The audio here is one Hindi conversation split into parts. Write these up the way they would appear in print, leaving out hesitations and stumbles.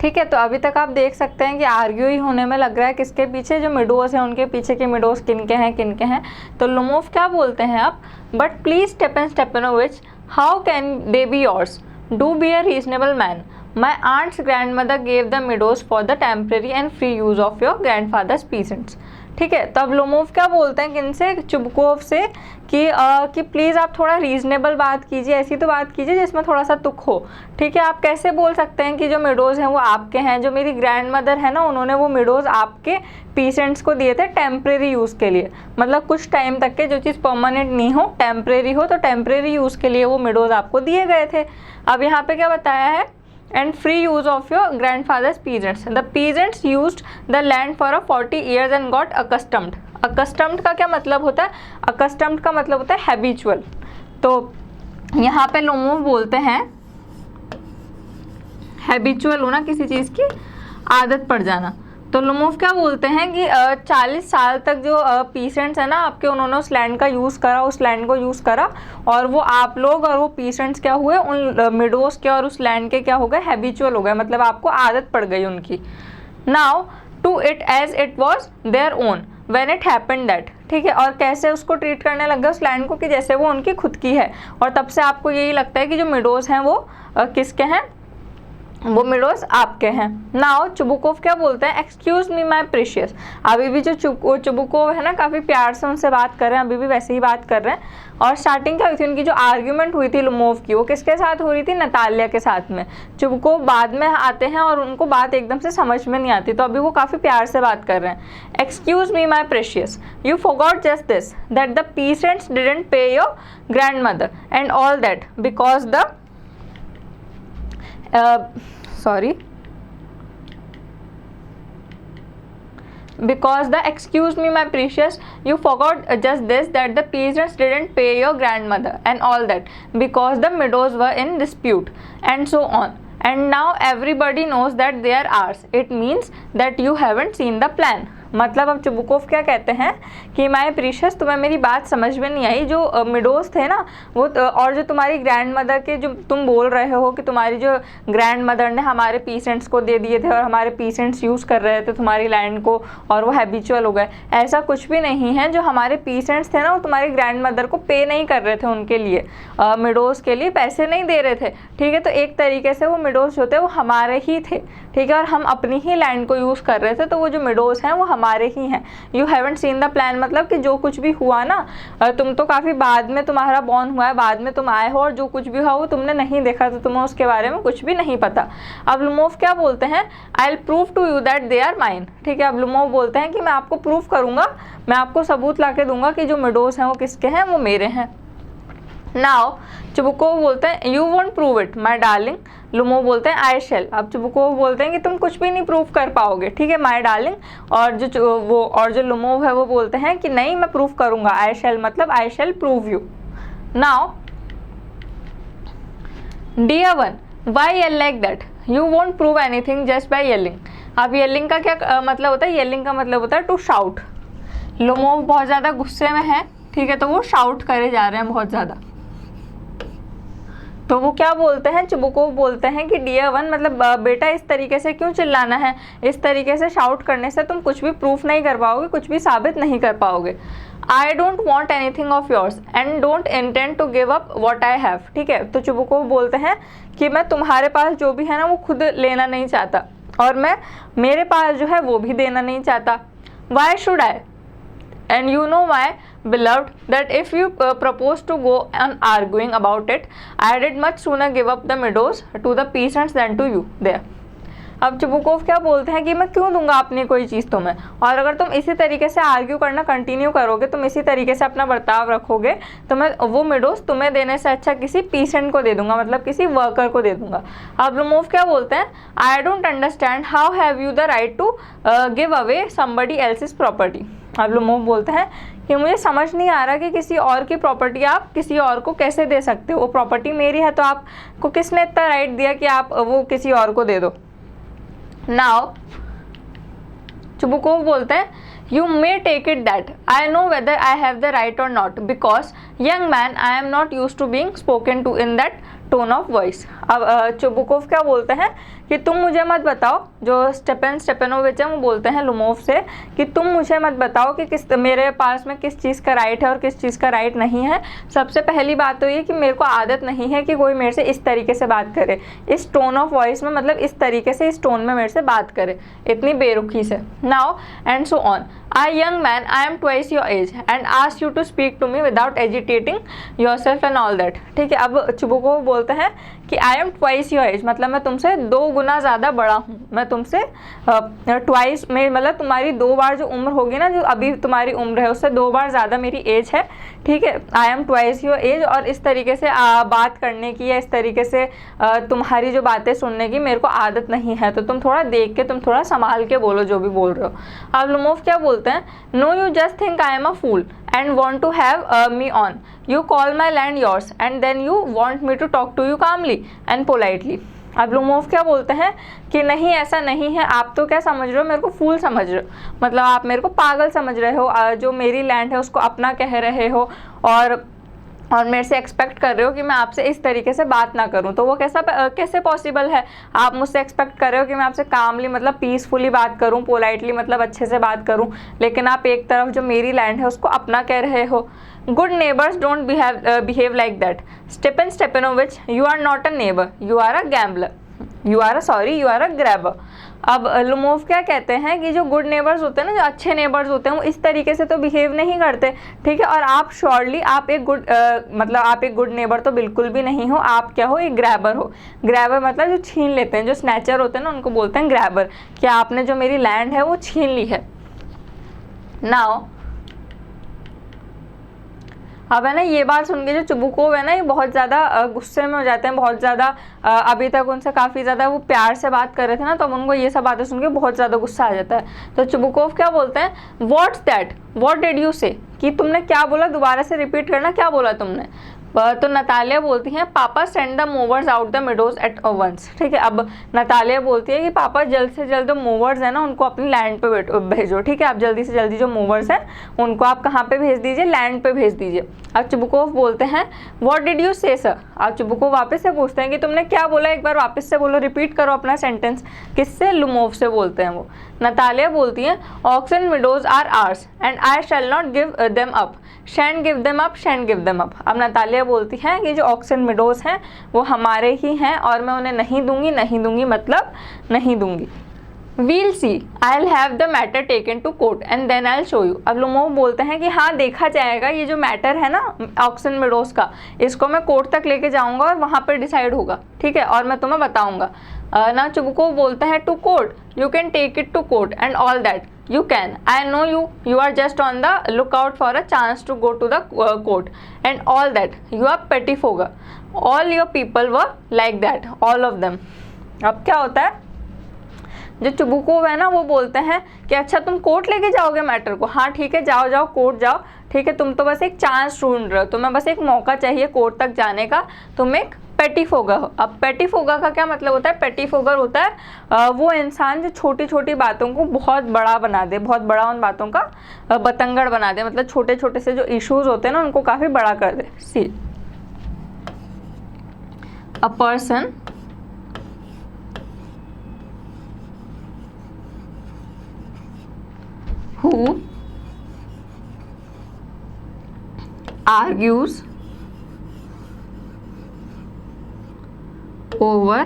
ठीक है, तो अभी तक आप देख सकते हैं कि आर्ग्यू ही होने में लग रहा है किसके पीछे, जो मिडोज हैं उनके पीछे के मिडोज किनके हैं किनके हैं। तो लुमोव क्या बोलते हैं आप, but please Stepanovich how can they be yours, do be a reasonable man, my aunt's grandmother gave the meadows for the temporary and free use of your grandfather's peasants. ठीक है, तब लोमोव क्या बोलते हैं किनसे, चुबकोव से, कि प्लीज़ आप थोड़ा रीजनेबल बात कीजिए, ऐसी तो बात कीजिए जिसमें थोड़ा सा तुक हो। ठीक है, आप कैसे बोल सकते हैं कि जो मिडोज़ हैं वो आपके हैं, जो मेरी ग्रैंड मदर है ना उन्होंने वो मिडोज़ आपके पीसेंट्स को दिए थे टेम्परेरी यूज़ के लिए, मतलब कुछ टाइम तक के, जो चीज़ परमानेंट नहीं हो, टेम्परेरी हो, तो टेम्परेरी यूज़ के लिए वो मिडोज़ आपको दिए गए थे। अब यहाँ पे क्या बताया है, and free use of your grandfather's peasants. The peasants used the land for 40 years and got accustomed. Accustomed का क्या मतलब होता है, accustomed का मतलब होता है habitual। तो यहाँ पे लोमोव बोलते हैं habitual होना, किसी चीज़ की आदत पड़ जाना। तो लोमोव क्या बोलते हैं कि 40 साल तक जो पीसेंट्स है ना आपके, उन्होंने उस लैंड का यूज़ करा, उस लैंड को यूज़ करा, और वो आप लोग और वो पीसेंट्स क्या हुए, उन मिडोज के और उस लैंड के क्या हो गए, हैबिचुअल हो गए, मतलब आपको आदत पड़ गई उनकी। Now to it as it was their own when it happened that. ठीक है, और कैसे उसको ट्रीट करने लग गए उस लैंड को कि जैसे वो उनकी खुद की है, और तब से आपको यही लगता है कि जो मिडोज हैं वो किसके हैं, वो मिडोज आपके हैं। नाउ चुबुकोव क्या बोलते हैं, एक्सक्यूज मी माई प्रीशियस। अभी भी जो चुबुकोव है ना काफ़ी प्यार से उनसे बात कर रहे हैं, अभी भी वैसे ही बात कर रहे हैं। और स्टार्टिंग क्या हुई थी उनकी, जो आर्ग्यूमेंट हुई थी लुमोव की, वो किसके साथ हो रही थी, नतालिया के साथ में। चुबुकोव बाद में आते हैं और उनको बात एकदम से समझ में नहीं आती, तो अभी वो काफ़ी प्यार से बात कर रहे हैं। Excuse me my precious, you forgot just this that the peasants didn't pay your grandmother and all that because the excuse me my precious, you forgot just this that the peasants didn't pay your grandmother and all that because the meadows were in dispute and so on, and now everybody knows that they are ours. It means that you haven't seen the plan. मतलब अब चुबुकोव क्या कहते हैं कि माय प्रीशियस, तुम्हें मेरी बात समझ में नहीं आई, जो मिडोज थे ना वो और जो तुम्हारी ग्रैंड मदर के, जो तुम बोल रहे हो कि तुम्हारी जो ग्रैंड मदर ने हमारे पीसेंट्स को दे दिए थे और हमारे पीसेंट्स यूज़ कर रहे थे तुम्हारी लैंड को और वो हैबिचुअल हो गए, ऐसा कुछ भी नहीं है। जो हमारे पीसेंट्स थे ना वो तुम्हारी ग्रैंड मदर को पे नहीं कर रहे थे, उनके लिए मिडोज के लिए पैसे नहीं दे रहे थे। ठीक है, तो एक तरीके से वो मिडोज जो थे वो हमारे ही थे। ठीक है, और हम अपनी ही लैंड को यूज़ कर रहे थे, तो वो जो मिडोज हैं वो हमारे ही हैं। You haven't seen the plan, मतलब कि जो कुछ भी हुआ ना, तुम तो काफ़ी बाद में तुम्हारा बॉर्न हुआ है, बाद में तुम आए हो, और जो कुछ भी हुआ वो तुमने नहीं देखा, तो तुम्हें उसके बारे में कुछ भी नहीं पता। अब लुमोव क्या बोलते हैं, I will prove to you that they are mine. ठीक है, अब लुमोव बोलते हैं कि मैं आपको प्रूव करूंगा, मैं आपको सबूत ला के दूंगा कि जो मिडोज हैं वो किसके हैं, वो मेरे हैं। नाउ चुबुकोव बोलते हैं you won't prove it my darling, Lomov बोलते हैं आई शेल। अब चुबुकोव बोलते हैं कि तुम कुछ भी नहीं प्रूव कर पाओगे। ठीक है, माई डार्लिंग, और जो लुमोव है वो बोलते हैं कि नहीं मैं प्रूव करूंगा, आई शेल मतलब I shall prove you. Now dear one, why yell like that, you won't prove anything just by yelling. अब येलिंग का क्या मतलब होता है, येलिंग का मतलब होता है टू शाउट। लुमोव बहुत ज़्यादा गुस्से में है, ठीक है, तो वो शाउट करे जा रहे हैं बहुत ज़्यादा। तो वो क्या बोलते हैं, चुबुकोव बोलते हैं कि डियर वन मतलब बेटा इस तरीके से क्यों चिल्लाना है, इस तरीके से शाउट करने से तुम कुछ भी प्रूफ नहीं कर पाओगे, कुछ भी साबित नहीं कर पाओगे। I don't want anything of yours and don't intend to give up what I have. ठीक है, तो चुबुकोव बोलते हैं कि मैं तुम्हारे पास जो भी है ना वो खुद लेना नहीं चाहता, और मैं मेरे पास जो है वो भी देना नहीं चाहता। Why should I, and you know my beloved that if you propose to go on arguing about it, I did much sooner give up the meadows to the peasants than to you there। अब चुबुकोव क्या बोलते हैं कि मैं क्यों दूंगा अपनी कोई चीज़ तुम्हें, और अगर तुम इसी तरीके से आर्ग्यू करना कंटिन्यू करोगे, तुम इसी तरीके से अपना बर्ताव रखोगे, तो मैं वो मिडोज तुम्हें देने से अच्छा किसी पीसेंट को दे दूंगा, मतलब किसी वर्कर को दे दूंगा। अब लुमोव क्या बोलते हैं, I don't understand how have you the right to give away somebody else's property. अब लुमोव बोलते हैं कि मुझे समझ नहीं आ रहा कि किसी और की प्रॉपर्टी आप किसी और को कैसे दे सकते हो, वो प्रॉपर्टी मेरी है, तो आपको किसने इतना राइट दिया कि आप वो किसी और को दे दो। नाउ चुबुकोव बोलते हैं you may take it that I know whether I have the right or not because young man I am not use to being spoken to in that tone of voice. अब चुबुकोव क्या बोलते हैं कि तुम मुझे मत बताओ, जो स्टेपेनोविच है वो बोलते हैं लुमोव से कि तुम मुझे मत बताओ कि किस मेरे पास में किस चीज़ का राइट है और किस चीज़ का राइट नहीं है। सबसे पहली बात तो ये कि मेरे को आदत नहीं है कि कोई मेरे से इस तरीके से बात करे, इस टोन ऑफ वॉइस में, मतलब इस तरीके से, इस टोन में मेरे से बात करे, इतनी बेरुखी से। Now and so on, I young man, I am twice your age and ask you to speak to me without agitating yourself and all that। ठीक है, अब चुबुकोव बोलते हैं कि I am twice your age, मतलब मैं तुमसे 2 गुना ज़्यादा बड़ा हूँ, मैं तुमसे ट्वाइस में, मतलब तुम्हारी 2 बार जो उम्र होगी ना, जो अभी तुम्हारी उम्र है उससे 2 बार ज़्यादा मेरी एज है। ठीक है, I am twice your age, और इस तरीके से बात करने की या इस तरीके से तुम्हारी जो बातें सुनने की मेरे को आदत नहीं है, तो तुम थोड़ा देख के, तुम थोड़ा संभाल के बोलो जो भी बोल रहे हो। अब लुमोव क्या बोलते हैं, no you just think I am a fool and want to have me on, you call my land yours and then you want me to talk to you calmly and politely। अब लुमोव क्या बोलते हैं कि नहीं, ऐसा नहीं है, आप तो क्या समझ रहे हो, मेरे को फूल समझ रहे हो, मतलब आप मेरे को पागल समझ रहे हो, जो मेरी लैंड है उसको अपना कह रहे हो और मेरे से एक्सपेक्ट कर रहे हो कि मैं आपसे इस तरीके से बात ना करूं, तो वो कैसे पॉसिबल है। आप मुझसे एक्सपेक्ट कर रहे हो कि मैं आपसे कामली, मतलब पीसफुली बात करूं, पोलाइटली, मतलब अच्छे से बात करूं, लेकिन आप एक तरफ जो मेरी लैंड है उसको अपना कह रहे हो। Good neighbours don't behave like that. Stepan Stepanovich, you are not a neighbour, you are a gambler, you are a grabber. अब लुमोव क्या कहते हैं कि जो गुड नेबर्स होते हैं ना, जो अच्छे नेबर्स होते हैं, वो इस तरीके से तो बिहेव नहीं करते। ठीक है, और आप श्योरली आप एक गुड नेबर तो बिल्कुल भी नहीं हो, आप क्या हो, एक ग्रैबर हो। ग्रैबर मतलब जो छीन लेते हैं, जो स्नैचर होते हैं ना, उनको बोलते हैं ग्रैबर, कि आपने जो मेरी लैंड है वो छीन ली है। नाउ अब है ना, ये बात सुन के जो चुबुकोव है ना, ये बहुत ज़्यादा गुस्से में हो जाते हैं, बहुत ज़्यादा अभी तक उनसे काफ़ी ज़्यादा वो प्यार से बात कर रहे थे ना, तो अब उनको ये सब बातें सुन के बहुत ज़्यादा गुस्सा आ जाता है। तो चुबुकोव क्या बोलते हैं, what's that, what did you से, कि तुमने क्या बोला, दोबारा से रिपीट करना, क्या बोला तुमने। तो नतालिया बोलती हैं, papa send the mowers out the meadows at once. ठीक है, अब नतालिया बोलती है कि पापा जल्द से जल्द मूवर्स है ना उनको अपनी लैंड पे भेजो। ठीक है, आप जल्दी से जल्दी जो मूवर्स हैं उनको आप कहाँ पे भेज दीजिए, लैंड पे भेज दीजिए। अब चुबुकोव बोलते हैं, व्हाट डिड यू से सर। अब चुबुकोव वापस से पूछते हैं कि तुमने क्या बोला, एक बार वापस से बोलो, रिपीट करो अपना सेंटेंस। किससे, लुमोव से बोलते हैं वो। नतालिया बोलती हैं, oxen meadows are ours and I shall not give them up, shan't give them up, shan't give them up. अब नतालिया बोलती हैं कि जो ऑक्सन विडोज हैं वो हमारे ही हैं और मैं उन्हें नहीं दूंगी, नहीं दूंगी मतलब नहीं दूंगी। We'll see, I will have the matter taken to court and then I will show you. अब लुमोव बोलते हैं कि हाँ, देखा जाएगा, ये जो मैटर है ना ऑक्सन विडोज का, इसको मैं कोर्ट तक लेके जाऊंगा और वहाँ पर डिसाइड होगा। ठीक है, और मैं तुम्हें बताऊंगा ना। चुबुकोव बोलते हैं, to court, you can take it to court and all that, you can, I know you are just on the lookout for a chance to go to the court and all that, you are pettifogger, all your people were like that, all of them। अब क्या होता है, जो चुबुकोव है ना वो बोलते हैं कि अच्छा तुम कोर्ट लेके जाओगे मैटर को, हाँ ठीक है, जाओ जाओ कोर्ट जाओ। ठीक है, तुम तो बस एक चांस ढूंढ रहे हो, तुम्हें बस एक मौका चाहिए कोर्ट तक जाने का, तुम एक पेटीफोगर हो। अब पेटीफोगर का क्या मतलब होता है, पेटीफोगर होता है वो इंसान जो छोटी छोटी बातों को बहुत बड़ा बना दे, बहुत बड़ा उन बातों का बतंगड़ बना दे, मतलब छोटे छोटे से जो इश्यूज होते हैं ना उनको काफ़ी बड़ा कर दे। See, a person who argues over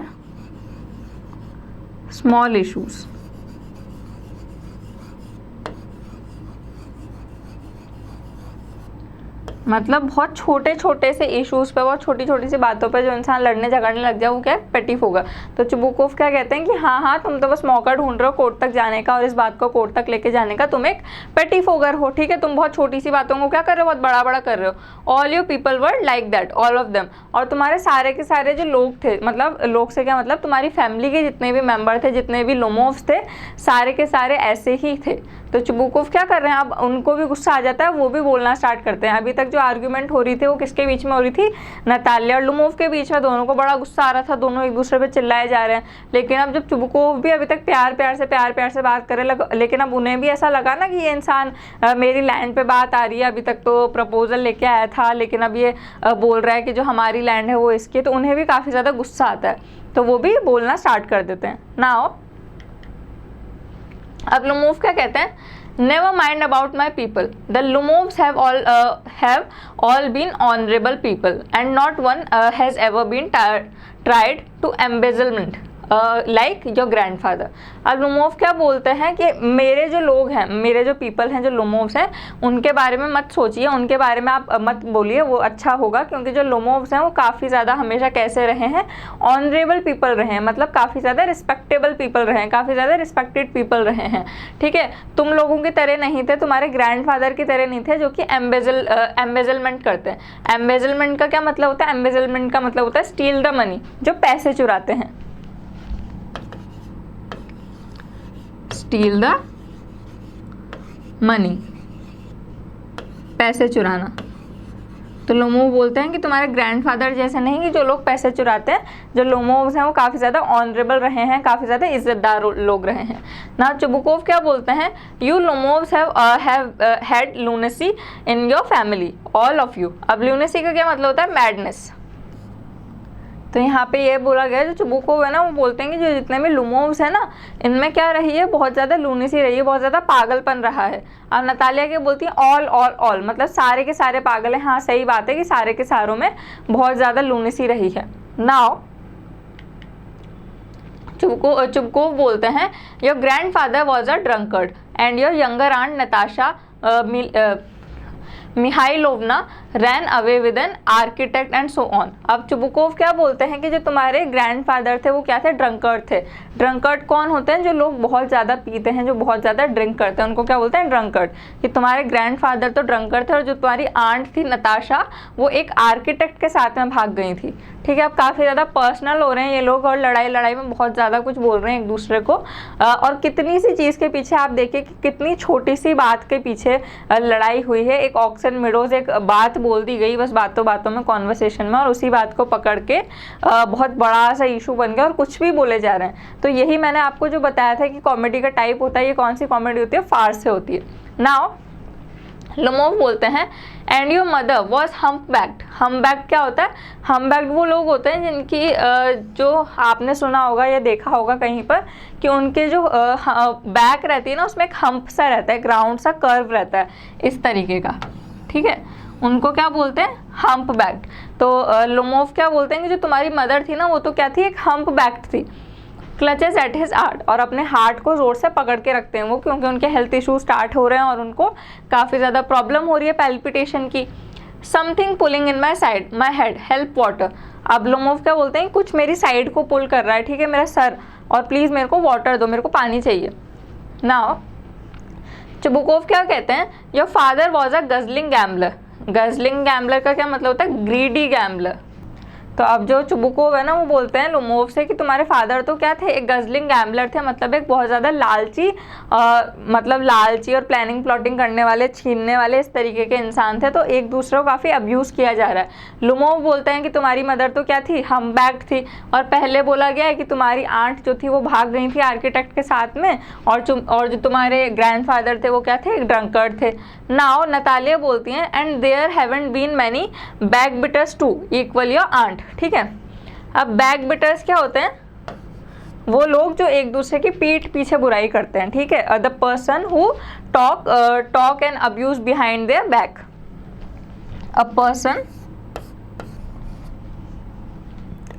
small issues। मतलब बहुत छोटे छोटे से इश्यूज़ पे, बहुत छोटी छोटी सी बातों पे जो इंसान लड़ने झगड़ने लग जाए वो क्या है, पेटीफोगर। तो चुबुकोव क्या कहते हैं कि हाँ तुम तो बस मौका ढूंढ रहे हो कोर्ट तक जाने का और इस बात को कोर्ट तक लेके जाने का, तुम एक पेटीफोगर हो। ठीक है, तुम बहुत छोटी सी बातों को क्या कर रहे हो, बहुत बड़ा बड़ा कर रहे हो। All your people were like that, all of them, और तुम्हारे सारे के सारे जो लोग थे, मतलब लोग से क्या मतलब तुम्हारी फैमिली के जितने भी मेम्बर थे, जितने भी लुमोव्स थे, सारे के सारे ऐसे ही थे। तो चुबुकोव क्या कर रहे हैं, अब उनको भी गुस्सा आ जाता है, वो भी बोलना स्टार्ट करते हैं। अभी तक जो आर्ग्यूमेंट हो रही थी वो किसके बीच में हो रही थी, नतालिया और लुमोव के बीच में। दोनों को बड़ा गुस्सा आ रहा था, दोनों एक दूसरे पे चिल्लाए जा रहे हैं। लेकिन अब जब चुबुकोव भी अभी तक प्यार प्यार से बात करे लेकिन अब उन्हें भी ऐसा लगा ना कि ये इंसान मेरी लैंड पे बात आ रही है, अभी तक तो प्रपोजल लेके आया था लेकिन अब ये बोल रहा है कि जो हमारी लैंड है वो इसकी, तो उन्हें भी काफ़ी ज़्यादा गुस्सा आता है, तो वो भी बोलना स्टार्ट कर देते हैं। नाउ अब लुमोव क्या कहते हैं, never mind about my people, the Lomovs have all been honourable people and not one has ever been tried to embezzlement like your grandfather. अब लुमोव क्या बोलते हैं कि मेरे जो लोग हैं, मेरे जो पीपल हैं, जो लुमोव्स हैं, उनके बारे में मत सोचिए, उनके बारे में आप मत बोलिए, वो अच्छा होगा, क्योंकि जो लुमोव्स हैं वो काफ़ी ज़्यादा हमेशा कैसे रहे हैं, ऑनरेबल पीपल रहे हैं, मतलब काफ़ी ज़्यादा रिस्पेक्टेबल पीपल रहे हैं, काफ़ी ज़्यादा रिस्पेक्टेड पीपल रहे हैं। ठीक है, तुम लोगों की तरह नहीं थे, तुम्हारे ग्रैंडफादर की तरह नहीं थे जो कि एम्बेजलमेंट करते हैं। एम्बेजलमेंट का क्या मतलब होता है, एम्बेजलमेंट का मतलब होता है स्टील द मनी, जो पैसे चुराते हैं, स्टील द मनी, पैसे चुराना। तो लुमोव बोलते हैं कि तुम्हारे ग्रैंडफादर जैसे नहीं कि जो लोग पैसे चुराते हैं, जो लुमोव्स हैं वो काफ़ी ज़्यादा ऑनरेबल रहे हैं, काफ़ी ज़्यादा इज्जतदार लोग रहे हैं ना। चुबुकोव क्या बोलते हैं, you Lomovs have had lunacy in your family, all of you. अब लूनेसी का क्या मतलब होता है, मैडनेस। तो यहाँ पे ये बोला गया, जो चुबुकोव है ना, वो बोलते हैं कि जो जितने भी लुमोव्स है ना, इनमें क्या रही है, बहुत ज़्यादा लूनेसी रही है, बहुत ज़्यादा पागलपन रहा है। अब नतालिया क्या बोलती है, ऑल मतलब सारे के सारे पागल हैं। हाँ सही बात है कि सारे के सारों में बहुत ज़्यादा लूनेसी रही है। नाउ चुबुकोव बोलते हैं, your grandfather was a drunkard and your younger aunt Natasha Mikhailovna ran away with an architect and so on. अब चुबुकोव क्या बोलते हैं कि जो तुम्हारे ग्रैंडफादर थे वो क्या थे, ड्रंकर्ड थे। ड्रंकर्ड कौन होते हैं, जो लोग बहुत ज़्यादा पीते हैं, जो बहुत ज़्यादा ड्रिंक करते हैं, उनको क्या बोलते हैं, ड्रंकर्ड। कि तुम्हारे ग्रैंडफादर तो ड्रंकर्ड थे और जो तुम्हारी आंट थी नताशा, वो एक आर्किटेक्ट के साथ में भाग गई थी। ठीक है, अब काफ़ी ज़्यादा पर्सनल हो रहे हैं ये लोग और लड़ाई में बहुत ज़्यादा कुछ बोल रहे हैं एक दूसरे को। और कितनी सी चीज़ के पीछे आप देखिए कि कितनी छोटी सी बात के पीछे लड़ाई हुई है। एक ऑक्सन मिडोज एक बात बोल दी गई बस बातों में कॉन्वर्सेशन में, और उसी बात को पकड़ के बहुत बड़ा सा इशू बन गया और कुछ भी बोले जा रहे हैं। तो यही मैंने आपको जो बताया था कि कॉमेडी का टाइप होता है, ये कौन सी कॉमेडी होती है, फार्स से होती है। नाउ लुमोव बोलते हैं, एंड योर मदर वॉज हम्पबैक्ड। हम्पबैक्ड क्या होता है, हम्पबैक्ड वो लोग होते हैं जिनकी जो आपने सुना होगा या देखा होगा कहीं पर कि उनके जो बैक रहती है ना, उसमें एक हम्प सा रहता है, एक राउंड सा कर्व रहता है इस तरीके का। ठीक है, उनको क्या बोलते हैं, हम्पबैक्ड। तो लुमोव क्या बोलते हैं कि जो तुम्हारी मदर थी ना, वो तो क्या थी, एक हम्पबैक्ड थी। क्लचेस एट हिज हार्ट, और अपने हार्ट को ज़ोर से पकड़ के रखते हैं वो, क्योंकि उनके हेल्थ इशू स्टार्ट हो रहे हैं और उनको काफ़ी ज़्यादा प्रॉब्लम हो रही है पैल्पिटेशन की। Something pulling in my side my head, help water. अब लुमोव क्या बोलते हैं, कुछ मेरी साइड को पुल कर रहा है, ठीक है, मेरा सर, और प्लीज़ मेरे को वाटर दो, मेरे को पानी चाहिए। नाउ चुबुकोव क्या कहते हैं, your father was a guzzling gambler. Guzzling gambler का क्या मतलब होता है, ग्रीडी गैम्बलर। तो अब जो चुबुकोव है ना, वो बोलते हैं लुमोव से कि तुम्हारे फादर तो क्या थे, एक गजलिंग गैम्बलर थे, मतलब एक बहुत ज़्यादा लालची और प्लानिंग प्लॉटिंग करने वाले, छीनने वाले, इस तरीके के इंसान थे। तो एक दूसरे को काफ़ी अब्यूज़ किया जा रहा है। लुमोव बोलते हैं कि तुम्हारी मदर तो क्या थी, हम्पबैक्ड थी, और पहले बोला गया है कि तुम्हारी आंट जो थी वो भाग गई थी आर्किटेक्ट के साथ में, और जो तुम्हारे ग्रैंडफादर थे वो क्या थे, एक ड्रंकर्ड थे। नाउ नतालिया बोलती हैं, and there haven't been many backbiters to equal your aunt. ठीक है, अब बैक बिटर्स क्या होते हैं, वो लोग जो एक दूसरे की पीठ पीछे बुराई करते हैं। ठीक है, the person who talk and abuse behind there back. A person,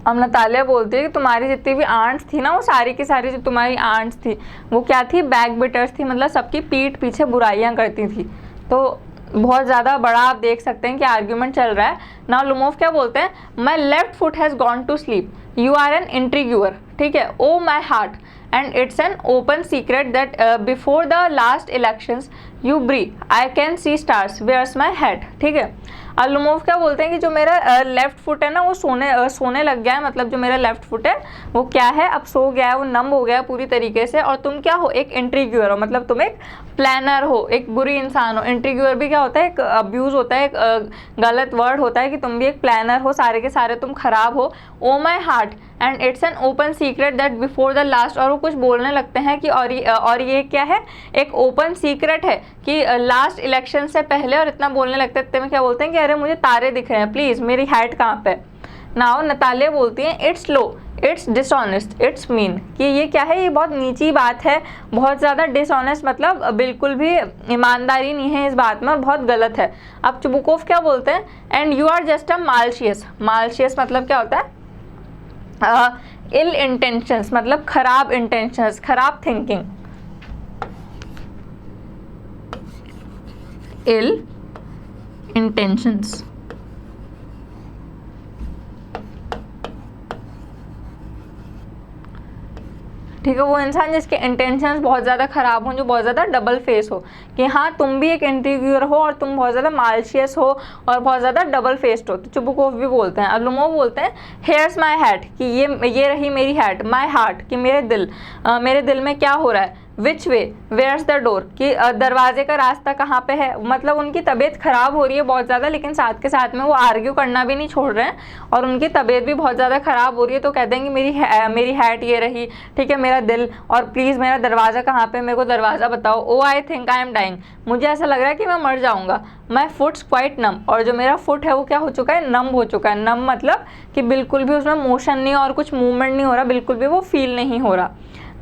अब नतालिया बोलती है कि तुम्हारी जितनी भी आंट्स थी ना, वो सारी की सारी जो तुम्हारी आंट्स थी वो क्या थी, बैक बिटर्स थी, मतलब सबकी पीठ पीछे बुराइयां करती थी। तो बहुत ज़्यादा बड़ा आप देख सकते हैं कि आर्ग्यूमेंट चल रहा है। नाउ लुमोव क्या बोलते हैं, my left foot has gone to sleep, you are an intriguer. ठीक है, oh my heart, and it's an open secret that before the last elections you bri, I can see stars, where's my head. ठीक है, अल्लुमोव क्या बोलते हैं कि जो मेरा लेफ्ट फुट है ना वो सोने लग गया है, मतलब जो मेरा लेफ्ट फुट है वो क्या है, अब सो गया है, वो नम हो गया है पूरी तरीके से, और तुम क्या हो, एक इंट्रीग्यूअर हो, मतलब तुम एक प्लानर हो, एक बुरी इंसान हो। इंट्रीग्यूअर भी क्या होता है, एक अब्यूज होता है, एक गलत वर्ड होता है कि तुम भी एक प्लानर हो, सारे के सारे तुम खराब हो। Oh my heart and it's an open secret that before the last, और वो कुछ बोलने लगते हैं कि और ये क्या है, एक ओपन सीक्रेट है कि लास्ट इलेक्शन से पहले, और इतना बोलने लगते हैं, इतने में क्या बोलते हैं कि अरे मुझे तारे दिख रहे हैं, प्लीज़ मेरी हैट कहाँ पे। नाउ नतालिया बोलती हैं it's low, it's dishonest, it's mean, कि ये क्या है, ये बहुत नीची बात है, बहुत ज़्यादा डिसऑनेस्ट, मतलब बिल्कुल भी ईमानदारी नहीं है इस बात में और बहुत गलत है। अब चुबुकोव क्या बोलते हैं, and you are just a malicious, malicious मतलब क्या होता है, इल इंटेंशंस, मतलब खराब इंटेंशंस, खराब थिंकिंग, इल इंटेंशंस। ठीक है, वो इंसान जिसके इंटेंशंस बहुत ज़्यादा ख़राब हों, जो बहुत ज़्यादा डबल फेस हो, कि हाँ तुम भी एक इंट्रीग्यूअर हो और तुम बहुत ज़्यादा मालशियस हो और बहुत ज़्यादा डबल फेस्ड हो। तो चुबुकोव भी बोलते हैं, अल्लुमोव बोलते हैं हेयर्स माई हैट, कि ये रही मेरी हैट, माई हार्ट कि मेरे दिल में क्या हो रहा है, विच वे वेयर्स द डोर, कि दरवाजे का रास्ता कहाँ पे है। मतलब उनकी तबीयत ख़राब हो रही है बहुत ज़्यादा, लेकिन साथ के साथ में वो आर्ग्यू करना भी नहीं छोड़ रहे हैं और उनकी तबीयत भी बहुत ज़्यादा ख़राब हो रही है, तो कहते हैं कि मेरी हैट ये रही, ठीक है, मेरा दिल, और प्लीज़ मेरा दरवाज़ा कहाँ पे, मेरे को दरवाज़ा बताओ। Oh I think I am dying, मुझे ऐसा लग रहा है कि मैं मर जाऊँगा। माई फुट्स क्वाइट नम, और जो मेरा फुट है वो क्या हो चुका है, नम हो चुका है। नम मतलब कि बिल्कुल भी उसमें मोशन नहीं और कुछ मूवमेंट नहीं हो रहा, बिल्कुल भी वो फील नहीं हो रहा।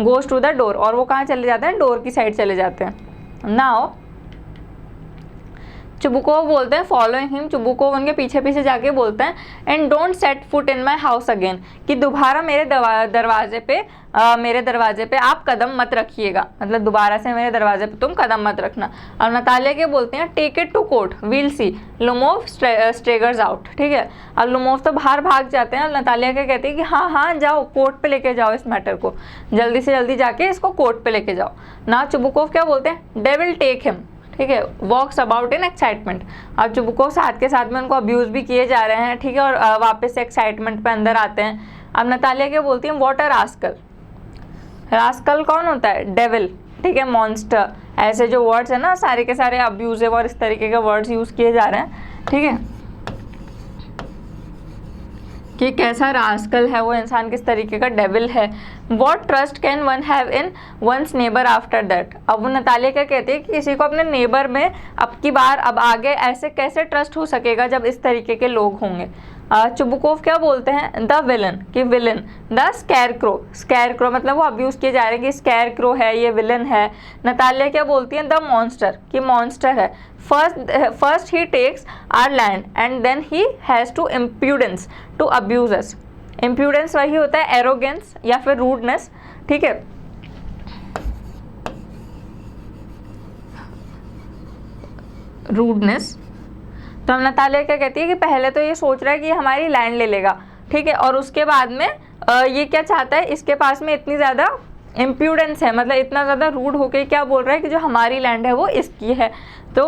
गोज टू द डोर, और वो कहाँ चले जाते हैं, डोर की साइड चले जाते हैं। नाउ चुबुकोव बोलते हैं फॉलोइंग हिम, चुबुकोव उनके पीछे पीछे जाके बोलते हैं and don't set foot in my house again, कि दोबारा मेरे दरवाजे पे आप कदम मत रखिएगा, मतलब दोबारा से मेरे दरवाजे पे तुम कदम मत रखना। और नतालिया के बोलते हैं take it to court we'll see, Lomov staggers out, ठीक है। और लुमोव तो बाहर भाग जाते हैं और नतालिया के कहते हैं कि हाँ जाओ, कोर्ट पे लेके जाओ इस मैटर को, जल्दी से जल्दी जाके इसको कोर्ट पे लेके जाओ ना। चुबुकोव क्या बोलते हैं, डेविल टेक हिम, ठीक है, वॉक्स अबाउट इन एक्साइटमेंट। अब चुबुकोव साथ के साथ में उनको अब्यूज़ भी किए जा रहे हैं, ठीक है, और वापस से एक्साइटमेंट पे अंदर आते हैं। अब नतालिया क्या बोलती हैं, वॉट अ रास्कल, रास्कल कौन होता है, डेविल, ठीक है, मॉन्स्टर, ऐसे जो वर्ड्स है ना सारे के सारे अब्यूजिव और इस तरीके के वर्ड्स यूज़ किए जा रहे हैं, ठीक है, कि कैसा रास्कल है वो इंसान, किस तरीके का डेविल है। What trust can one have in one's neighbour after that. अब वो नतालिया क्या कहती है कि किसी को अपने नेबर में अब आगे ऐसे कैसे ट्रस्ट हो सकेगा जब इस तरीके के लोग होंगे। चुबुकोव क्या बोलते हैं, द विलन, कि विलन, द स्कैरक्रो मतलब वो अब्यूज़ किए जा रहे हैं कि स्कैरक्रो है, ये विलन है। नतालिया क्या बोलती हैं, द मॉन्स्टर, कि मॉन्स्टर है। First he takes our land and then he has to impudence to abuse us. Impudence वही होता है एरोगेंस या फिर रूडनेस, ठीक है, रूडनेस। तो हम नतालिया क्या कहती है कि पहले तो ये सोच रहा है कि हमारी लैंड ले लेगा, ठीक है, और उसके बाद में ये क्या चाहता है, इसके पास में इतनी ज़्यादा इम्प्यूडेंस है, मतलब इतना ज़्यादा रूड होके क्या बोल रहा है कि जो हमारी लैंड है वो इसकी है। तो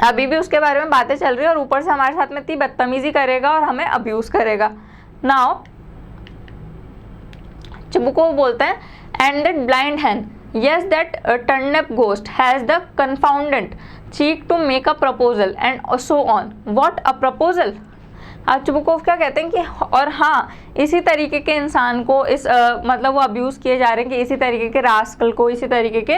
अभी भी उसके बारे में बातें चल रही है और ऊपर से हमारे साथ में इतनी बदतमीजी करेगा और हमें अब्यूज़ करेगा। नाउ चुबुकोव बोलते हैं and that blind hand, yes that turnip ghost has the confounded cheek to make a proposal and so on. What a proposal। आज चुबुकोव क्या कहते हैं कि और हाँ, इसी तरीके के इंसान को मतलब वो अब्यूज़ किए जा रहे हैं कि इसी तरीके के रास्कल को, इसी तरीके के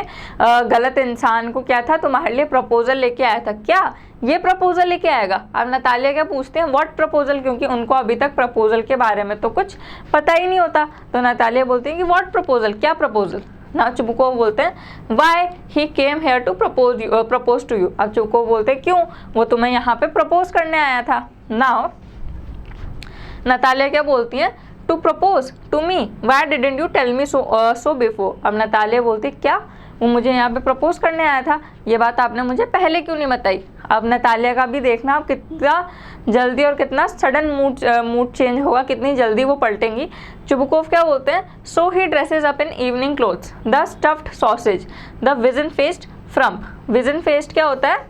गलत इंसान को क्या था, तुम्हारे लिए प्रपोजल लेके आया था। क्या ये प्रपोजल लेके आएगा? अब नतालिया क्या पूछते हैं, व्हाट प्रपोजल, क्योंकि उनको अभी तक प्रपोजल के बारे में तो कुछ पता ही नहीं होता। तो नतालिया बोलती हैं कि व्हाट प्रपोजल, क्या प्रपोजल। ना चुबुकोव बोलते हैं why he came here to propose to you. अब चुबुकोव बोलते हैं क्यों, वो तुम्हें यहाँ पे प्रपोज करने आया था। नाउ नतालिया क्या बोलती हैं, to propose to me, why didn't you tell me so before. अब नतालिया बोलती है क्या वो मुझे यहाँ पे प्रपोज करने आया था, ये बात आपने मुझे पहले क्यों नहीं बताई। अब नतालिया का भी देखना आप कितना जल्दी और कितना सडन मूड चेंज होगा, कितनी जल्दी वो पलटेंगी। चुबुकोव क्या बोलते हैं, so he dresses up in evening clothes, the stuffed sausage, the wizen faced frump. Wizen faced क्या होता है,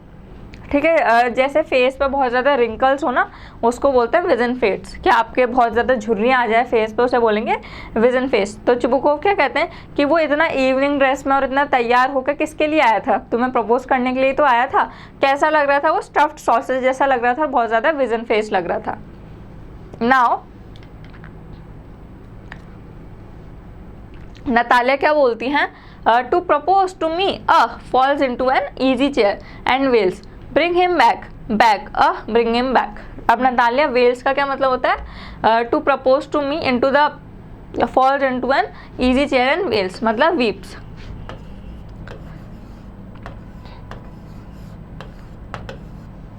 ठीक है। जैसे फेस पे बहुत ज़्यादा रिंकल्स हो ना, उसको बोलते हैं विजन फेड्स। क्या आपके बहुत ज़्यादा झुर्रियाँ आ जाए फेस पे, उसे बोलेंगे विजन फेस। तो चुबुकोव क्या कहते हैं कि वो इतना इवनिंग ड्रेस में और इतना तैयार होकर किसके लिए आया था, तुम्हें प्रपोज करने के लिए तो आया था। कैसा लग रहा था वो, स्टफ्ड सॉसेज जैसा लग रहा था, बहुत ज़्यादा विजन फेस लग रहा था। नाउ नतालिया क्या बोलती हैं, to propose to me falls into an easy chair and wails bring him back bring him back. अब नतालिया, वेल्स का क्या मतलब होता है, to propose to me into the falls into an easy chair and wails मतलब वीप्स।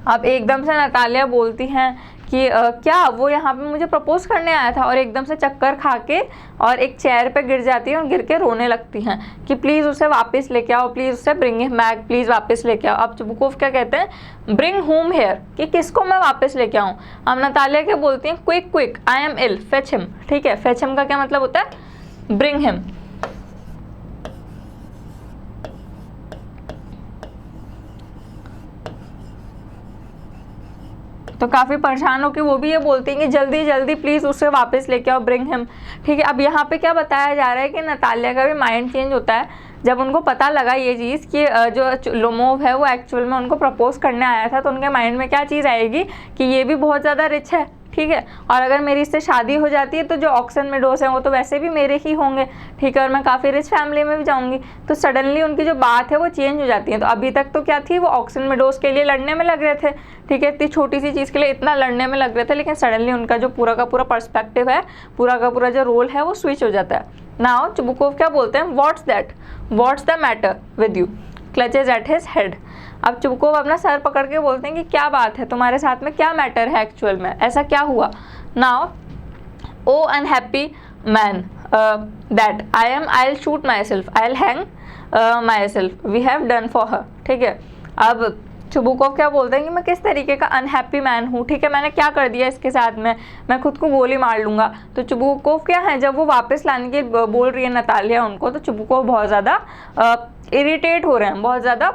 अब एकदम से नतालिया बोलती हैं कि क्या वो यहाँ पे मुझे प्रपोज करने आया था, और एकदम से चक्कर खा के और एक चेयर पे गिर जाती है और गिर के रोने लगती हैं कि प्लीज़ उसे वापस लेके आओ, प्लीज़ उसे ब्रिंग हिम बैक, प्लीज़ वापस लेके आओ। अब चुबुकोव क्या कहते हैं, ब्रिंग होम हेयर, कि किसको मैं वापस लेके आऊँ। अब नतालिया क्या बोलती हैं, quick quick I am ill fetch him. ठीक है, फेच हिम का क्या मतलब होता है, ब्रिंग हिम। तो काफ़ी परेशान होकर वो भी ये बोलती हैं कि जल्दी जल्दी प्लीज़ उसे वापस लेके आओ, ब्रिंग हिम। ठीक है, अब यहाँ पे क्या बताया जा रहा है कि नतालिया का भी माइंड चेंज होता है जब उनको पता लगा ये चीज़ कि जो लोमोव है वो एक्चुअल में उनको प्रपोज करने आया था। तो उनके माइंड में क्या चीज़ आएगी कि ये भी बहुत ज़्यादा रिच है, ठीक है, और अगर मेरी इससे शादी हो जाती है तो जो ऑक्सन मेडोज हैं वो तो वैसे भी मेरे ही होंगे, ठीक है, और मैं काफ़ी रिच फैमिली में भी जाऊंगी। तो सडनली उनकी जो बात है वो चेंज हो जाती है। तो अभी तक तो क्या थी, वो ऑक्सन मेडोज के लिए लड़ने में लग रहे थे, ठीक है, इतनी छोटी सी चीज़ के लिए इतना लड़ने में लग रहे थे, लेकिन सडनली उनका जो पूरा का पूरा पर्सपेक्टिव है, पूरा का पूरा जो रोल है वो स्विच हो जाता है। नाउ चुबुकोव क्या बोलते हैं, what's that, what's the matter with you, clutches at his head. अब चुबुकोव अपना सर पकड़ के बोलते हैं कि क्या बात है, तुम्हारे साथ में क्या मैटर है एक्चुअल में, ऐसा क्या हुआ। Now oh unhappy man that I will shoot myself, I will hang myself, we have done for her. ठीक है, अब चुबुकोव क्या बोलते हैं कि मैं किस तरीके का अनहैप्पी मैन हूँ, ठीक है, मैंने क्या कर दिया इसके साथ में, मैं खुद को गोली मार लूँगा। तो चुबुकोव क्या है, जब वो वापस लाने की बोल रही है नतालिया उनको, तो चुबुकोव बहुत ज़्यादा इरिटेट हो रहे हैं, बहुत ज़्यादा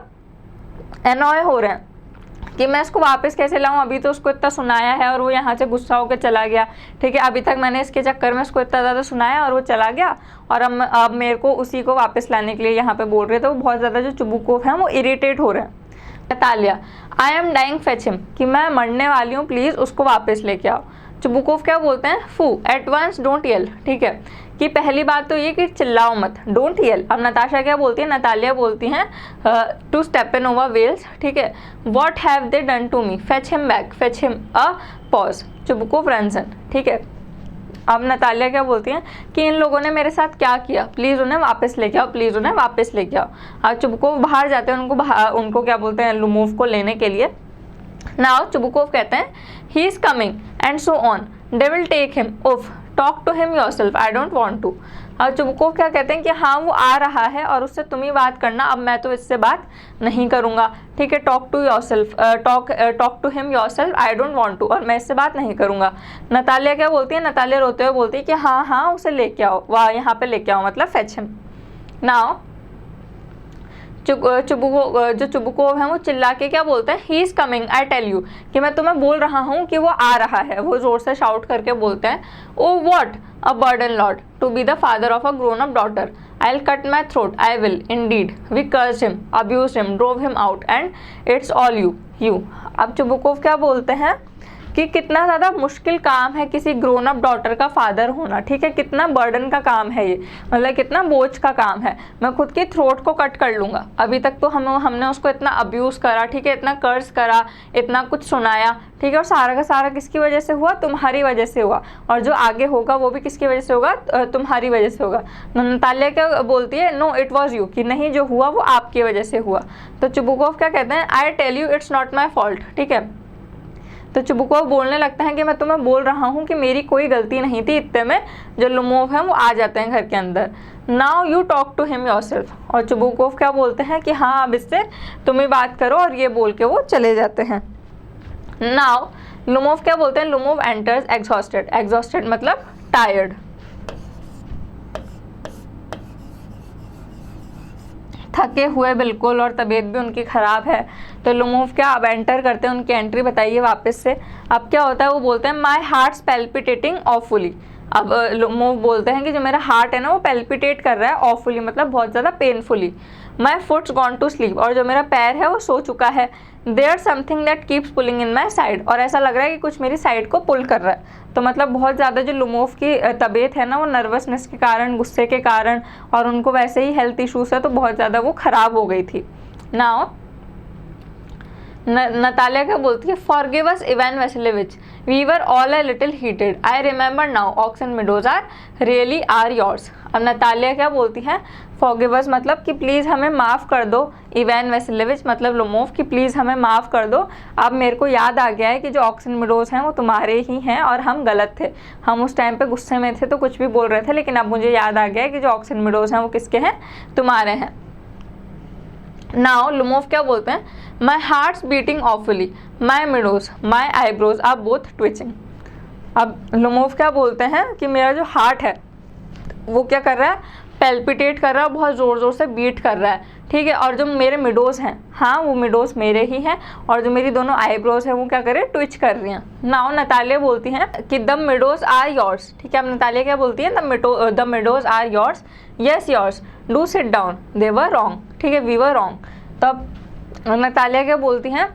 एनॉय हो रहे हैं कि मैं इसको वापस कैसे लाऊं, अभी तो उसको इतना सुनाया है और वो यहाँ से गुस्सा होकर चला गया, ठीक है, अभी तक मैंने इसके चक्कर में उसको इतना ज़्यादा सुनाया और वो चला गया, और अब मेरे को उसी को वापस लाने के लिए यहाँ पे बोल रहे थे। वो बहुत ज़्यादा जो चुबुकोव हैं वो इरिटेट हो रहे हैं। Natalia, I am dying fetch him, कि मैं मरने वाली हूँ, प्लीज़ उसको वापस लेके आओ। चुबुकोव क्या बोलते हैं, फू एट वंस डोंट येल, ठीक है, कि पहली बात तो ये कि चिल्लाओ मत, डोंट येल। अब नताशा क्या बोलती है, नतालिया बोलती हैं to step in over wails, ठीक है, what have they done to me, fetch him back, fetch him a pause, Chubukov runs in. ठीक है, अब नतालिया क्या बोलती हैं कि इन लोगों ने मेरे साथ क्या किया, प्लीज़ उन्हें वापस लेके आओ, प्लीज़ उन्हें वापस लेके आओ। अब चुबुकोव बाहर जाते हैं उनको क्या बोलते हैं, लोमोव को लेने के लिए। नाउ चुबुकोव कहते हैं he is coming and so on, they will take him, oh talk to him yourself, I don't want to. और चुबुकोव क्या कहते हैं कि हाँ वो आ रहा है और उससे तुम ही बात करना, अब मैं तो इससे बात नहीं करूँगा, ठीक है, talk to yourself, talk to him yourself, I don't want to, और मैं इससे बात नहीं करूँगा। नतालिया क्या बोलती है, नतालिया रोते हुए बोलती है कि हाँ हाँ उसे लेके आओ, वाह यहाँ पे लेके आओ, मतलब फेच हिम। नाउ जो चुबुकोव है वो चिल्ला के क्या बोलते हैं, he is coming I tell you, कि मैं तुम्हें बोल रहा हूँ कि वो आ रहा है। वो जोर से शाउट करके बोलते हैं, oh what a burden lord to be the father of a grown up daughter, I will cut my throat, I will indeed, we cursed him, abused him, drove him out, and it's all you. अब चुबुकोव क्या बोलते हैं कि कितना ज़्यादा मुश्किल काम है किसी ग्रोन अप डॉटर का फादर होना, ठीक है, कितना बर्डन का काम है ये, मतलब कितना बोझ का काम है, मैं खुद की थ्रोट को कट कर लूँगा। अभी तक तो हमने उसको इतना अब्यूज़ करा, ठीक है, इतना कर्ज करा, इतना कुछ सुनाया, ठीक है, और सारा का सारा किसकी वजह से हुआ, तुम्हारी वजह से हुआ, और जो आगे होगा वो भी किसकी वजह से होगा, तुम्हारी वजह से होगा। नतालिया क्या बोलती है, नो इट वॉज यू, कि नहीं जो हुआ वो आपकी वजह से हुआ। तो चुबुकोव क्या कहते हैं, I tell you it's not my fault, ठीक है। तो चुबुकोव बोलने लगता है कि मैं तुम्हें बोल रहा हूँ कि मेरी कोई गलती नहीं थी। इतने में जो लोमोव हैं वो आ जाते हैं घर के अंदर। Now you talk to him yourself, और चुबुकोव क्या बोलते हैं कि हाँ अब इससे तुम ही बात करो, और ये बोल के वो चले जाते हैं। नाउ लोमोव क्या बोलते हैं, लोमोव एंटर्स एग्जॉस्टेड, एग्जॉस्टेड मतलब टायर्ड, थके हुए बिल्कुल और तबीयत भी उनकी ख़राब है। तो लुमोव क्या अब एंटर करते हैं, उनकी एंट्री बताइए वापस से। अब क्या होता है, वो बोलते हैं माई हार्ट्स पैल्पिटेटिंग ऑफुली। अब लुमोव बोलते हैं कि जो मेरा हार्ट है ना वो पैल्पिटेट कर रहा है, ऑफुली मतलब बहुत ज़्यादा painfully. My foot's gone to sleep, और जो मेरा पैर है वो सो चुका है। There something that keeps pulling in my side, और ऐसा लग रहा है कि कुछ मेरी साइड को पुल कर रहा है। तो मतलब बहुत ज़्यादा जो लुमोव की तबीयत है ना वो नर्वसनेस के कारण, गुस्से के कारण, और उनको वैसे ही हेल्थ इश्यूज है तो बहुत ज़्यादा वो ख़राब हो गई थी। नाउ नतालिया क्या बोलती है, forgive us Ivan Vasilevich, we were all a little heated, I remember now ox and meadows are really are yours. अब नतालिया क्या बोलती हैं, फॉरगिव अस मतलब कि प्लीज़ हमें माफ़ कर दो, इवान वैसिलेविच मतलब लुमोव कि प्लीज़ हमें माफ़ कर दो। अब मेरे को याद आ गया है कि जो ऑक्स एंड मिडोज हैं वो तुम्हारे ही हैं और हम गलत थे, हम उस टाइम पे गुस्से में थे तो कुछ भी बोल रहे थे, लेकिन अब मुझे याद आ गया है कि जो ऑक्स एंड मिडोज हैं वो किसके हैं, तुम्हारे हैं। नाउ लुमोव क्या बोलते हैं, my heart's beating awfully, my meadows, my eyebrows are both twitching. अब लुमोव क्या बोलते हैं कि मेरा जो हार्ट है वो क्या कर रहा है, पैल्पिटेट कर रहा है, बहुत ज़ोर ज़ोर से बीट कर रहा है, ठीक है। और जो मेरे मिडोज हैं, हाँ वो मिडोज मेरे ही हैं, और जो मेरी दोनों आईब्रोज हैं वो क्या कर रहे हैं, ट्विच कर रही हैं। नाउ नतालिया बोलती हैं कि द मिडोज आर योर्स, ठीक है। अब नतालिया क्या बोलती है, the meadows are yours, yes yours, do sit down, they were wrong, ठीक है, वी वर रॉन्ग। तब नतालिया क्या बोलती हैं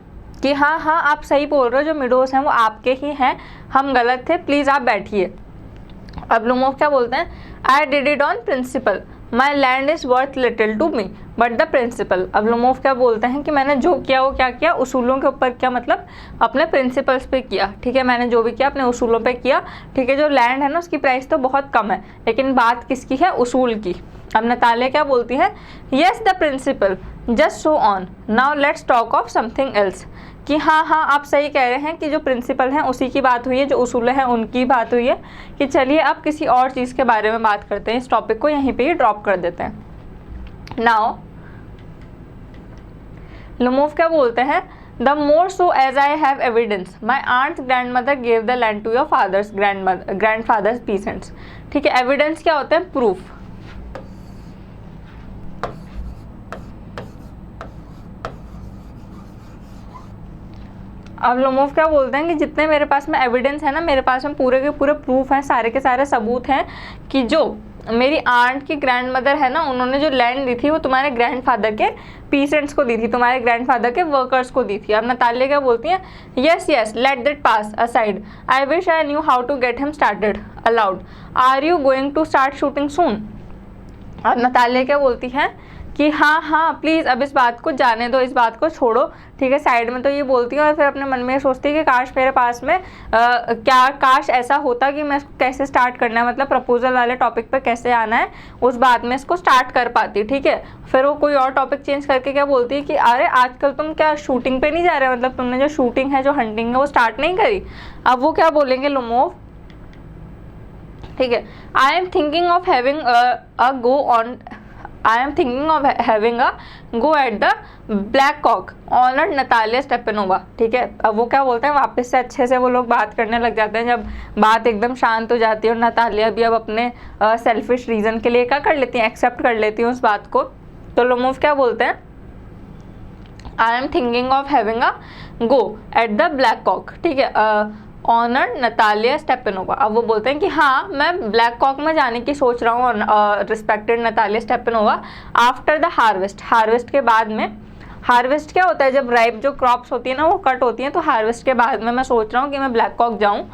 कि हाँ हाँ आप सही बोल रहे हो, जो मिडोज हैं वो आपके ही हैं, हम गलत थे, प्लीज़ आप बैठिए। अब लुमोव क्या बोलते हैं, I did it on principle, my land is worth little to me but the principle. अब लुमोव क्या बोलते हैं कि मैंने जो किया वो क्या किया, उसूलों के ऊपर किया, मतलब अपने प्रिंसिपल्स पे किया, ठीक है। मैंने जो भी किया अपने उसूलों पे किया, ठीक है। जो लैंड है ना उसकी प्राइस तो बहुत कम है, लेकिन बात किसकी है, उसूल की। अब नतालिया क्या बोलती है, yes the principle, just so on, now let's talk of something else, कि हाँ हाँ आप सही कह रहे हैं कि जो प्रिंसिपल हैं उसी की बात हुई है, जो उसूल हैं उनकी बात हुई है, कि चलिए अब किसी और चीज़ के बारे में बात करते हैं, इस टॉपिक को यहीं पे ही ड्रॉप कर देते हैं। नाउ लुमोव क्या बोलते हैं, the more so as I have evidence, my aunt grandmother gave the land to your father's grandfather's peasants, ठीक है। एविडेंस क्या होते हैं, प्रूफ। अब लुमोव क्या बोलते हैं कि जितने मेरे पास में एविडेंस है ना, मेरे पास में पूरे के पूरे प्रूफ हैं, सारे के सारे सबूत हैं कि जो मेरी आंट की ग्रैंड मदर है ना, उन्होंने जो लैंड दी थी वो तुम्हारे ग्रैंडफादर के पीसेंट्स को दी थी, तुम्हारे ग्रैंडफादर के वर्कर्स को दी थी। अब नतालिया क्या बोलती हैं, yes yes let that pass aside, I wish I knew how to get him started aloud, are you going to start shooting soon. अब नतालिया क्या बोलती हैं कि हाँ हाँ प्लीज़ अब इस बात को जाने दो, इस बात को छोड़ो, ठीक है। साइड में तो ये बोलती हूँ और फिर अपने मन में सोचती है कि काश मेरे पास में काश ऐसा होता कि मैं इसको कैसे स्टार्ट करना है, मतलब प्रपोजल वाले टॉपिक पे कैसे आना है, उस बात में इसको स्टार्ट कर पाती, ठीक है। फिर वो कोई और टॉपिक चेंज करके क्या बोलती है कि अरे आजकल तुम क्या शूटिंग पे नहीं जा रहे, मतलब तुमने जो शूटिंग है, जो हंटिंग है वो स्टार्ट नहीं करी। अब वो क्या बोलेंगे लुमोव, ठीक है, आई am thinking of having a go on, I am thinking of having a go at the Black Cock honoured Natalia Stepanova, ठीक है। अब वो क्या बोलते हैं, वापस से अच्छे से वो लोग बात करने लग जाते हैं, जब बात एकदम शांत हो जाती है और नतालिया भी अब अपने सेल्फिश रीज़न के लिए क्या कर लेती हैं, एक्सेप्ट कर लेती हैं उस बात को। तो लुमोव क्या बोलते हैं, I am thinking of having a go at the black cock, ठीक है, ऑनर नतालिया स्टेपनोवा। अब वो बोलते हैं कि हाँ मैं ब्लैक कॉक में जाने की सोच रहा हूँ, respected Natalia Stepanova, after the harvest, harvest के बाद में। हार्वेस्ट क्या होता है, जब राइप जो क्रॉप्स होती है ना वो कट होती हैं, तो हार्वेस्ट के बाद में मैं सोच रहा हूँ कि मैं ब्लैक कॉक जाऊँ।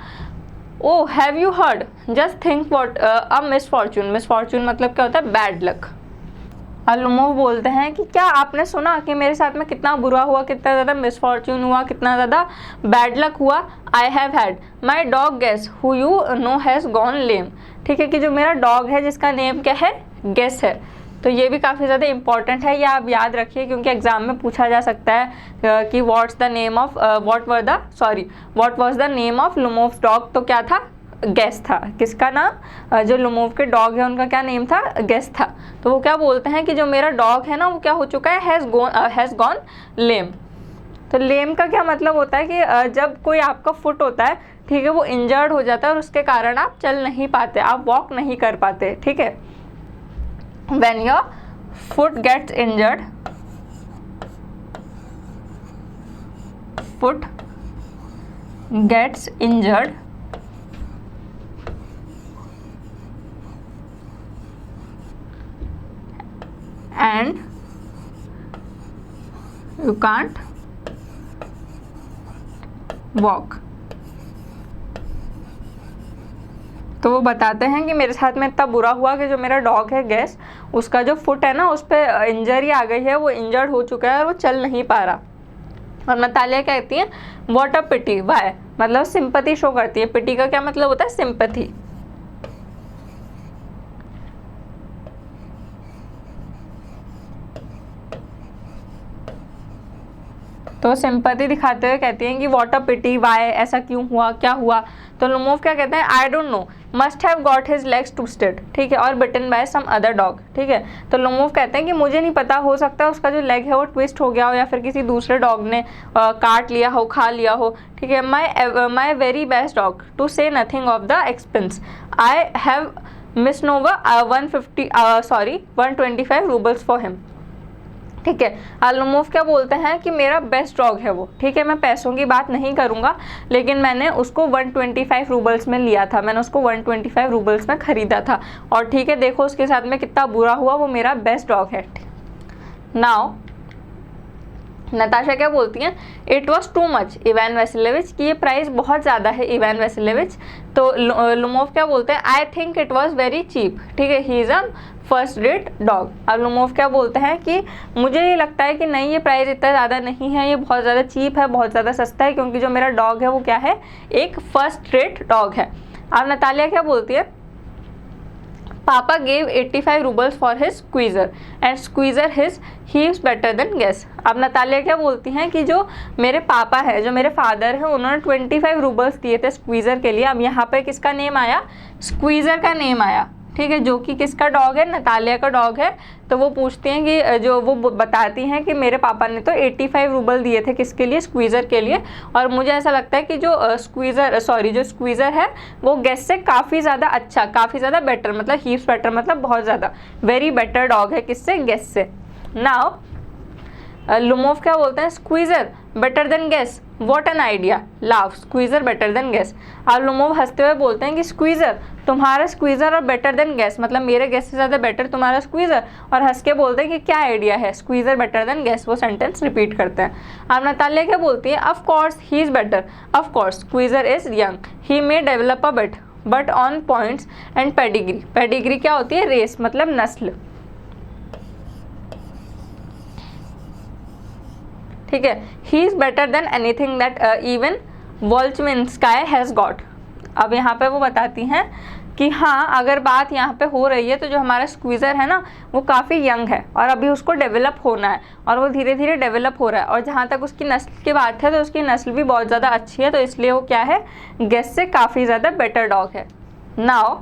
Oh have you heard, just think what a misfortune, misfortune मतलब क्या होता है, बैड लक। लुमोव बोलते हैं कि क्या आपने सुना कि मेरे साथ में कितना बुरा हुआ, कितना ज़्यादा मिसफॉर्च्यून हुआ, कितना ज़्यादा बैड लक हुआ। I have had my dog Guess who you know has gone lame, ठीक है, कि जो मेरा डॉग है जिसका नेम क्या है, गेस है। तो ये भी काफ़ी ज़्यादा इंपॉर्टेंट है, ये आप याद रखिए क्योंकि एग्जाम में पूछा जा सकता है कि what was the name of Lomov's dog. तो क्या था, गेस था। किसका नाम, जो लुमोव के डॉग है उनका क्या नेम था, गेस था। तो वो क्या बोलते हैं कि जो मेरा डॉग है ना वो क्या हो चुका है, हैज़ गॉन लेम। तो लेम का क्या मतलब होता है कि जब कोई आपका फुट होता है, ठीक है, वो इंजर्ड हो जाता है और उसके कारण आप चल नहीं पाते, आप वॉक नहीं कर पाते, ठीक है। When your foot gets injured, foot gets injured and you can't walk। तो वो बताते हैं कि मेरे साथ में इतना बुरा हुआ कि जो मेरा डॉग है गैस, उसका जो फुट है ना उस पर इंजरी आ गई है, वो इंजर्ड हो चुका है और वो चल नहीं पा रहा। और नतालिया कहती है व्हाट अ पिटी, वाई, मतलब सिंपैथी शो करती है। पिटी का क्या मतलब होता है? सिंपैथी। तो सिंपैथी दिखाते हुए कहती हैं कि व्हाट अ पिटी, वाई, ऐसा क्यों हुआ, क्या हुआ। तो लुमोव क्या कहते हैं? I don't know, must have got his legs twisted, ठीक है, और बिटन बाय सम अदर डॉग, ठीक है। तो लुमोव कहते हैं कि मुझे नहीं पता, हो सकता है उसका जो लेग है वो ट्विस्ट हो गया हो या फिर किसी दूसरे डॉग ने काट लिया हो, खा लिया हो, ठीक है। My very best dog to say nothing of the expense, I have miss Nova 125 roubles for him, ठीक है। लुमोव क्या बोलते हैं कि मेरा बेस्ट डॉग है वो, ठीक है, मैं पैसों की बात नहीं करूंगा, लेकिन मैंने उसको 125 रूबल्स में लिया था, मैंने उसको 125 रूबल्स में खरीदा था, और ठीक है देखो उसके साथ में कितना बुरा हुआ, वो मेरा बेस्ट डॉग है। नाउ नताशा क्या बोलती हैं? It was too much Ivan Vasilevich, कि ये प्राइस बहुत ज़्यादा है इवान वैसिलेविच। तो लुमोव क्या बोलते हैं? I think it was very cheap, ठीक है, he is a first rate dog. अब लुमोव क्या बोलते हैं कि मुझे ये लगता है कि नहीं, ये प्राइस इतना ज़्यादा नहीं है, ये बहुत ज़्यादा चीप है, बहुत ज़्यादा सस्ता है, क्योंकि जो मेरा डॉग है वो क्या है? एक फर्स्ट रेट डॉग है। अब नतालिया क्या बोलती है? Papa gave 85 roubles for his Squeezer and Squeezer he is better than Guess. अब नतालिया क्या बोलती हैं कि जो मेरे पापा है, जो मेरे फादर है, उन्होंने 25 रूबल्स दिए थे स्क्वीज़र के लिए। अब यहाँ पे किसका नेम आया? स्क्वीज़र का नेम आया, ठीक है, जो कि किसका डॉग है? नतालिया का डॉग है। तो वो पूछती हैं कि जो वो बताती हैं कि मेरे पापा ने तो 85 रूबल दिए थे, किसके लिए? स्क्वीज़र के लिए। और मुझे ऐसा लगता है कि जो जो स्क्वीज़र है वो गेस से काफ़ी ज़्यादा अच्छा, काफ़ी ज़्यादा बेटर, मतलब हीप्स बेटर, मतलब बहुत ज़्यादा वेरी बेटर डॉग है, किससे? गेस से। नाउ लुमोव क्या बोलते हैं? Squeezer better than Guess, what an idea, love, Squeezer better than Guess. अब लुमोव हंसते हुए बोलते हैं कि स्क्वीज़र, तुम्हारा स्क्वीज़र और बेटर देन गेस, मतलब मेरे गेस से ज़्यादा बेटर तुम्हारा स्क्वीज़र, और हंस के बोलते हैं कि क्या आइडिया है? Squeezer better than Guess. वो सेंटेंस रिपीट करते हैं। अब नतालिया क्या बोलती है? Of course he is better, of course Squeezer is young, he may develop a bit but on points and pedigree. Pedigree क्या होती है? रेस, मतलब नस्ल, ठीक है। He is better than anything that even Volchanetsky has got. अब यहाँ पे वो बताती हैं कि हाँ, अगर बात यहाँ पे हो रही है तो जो हमारा स्क्वीज़र है ना वो काफ़ी यंग है और अभी उसको डेवलप होना है, और वो धीरे धीरे डेवलप हो रहा है, और जहाँ तक उसकी नस्ल की बात है तो उसकी नस्ल भी बहुत ज़्यादा अच्छी है, तो इसलिए वो क्या है? गेस से काफ़ी ज़्यादा बेटर डॉग है। नाउ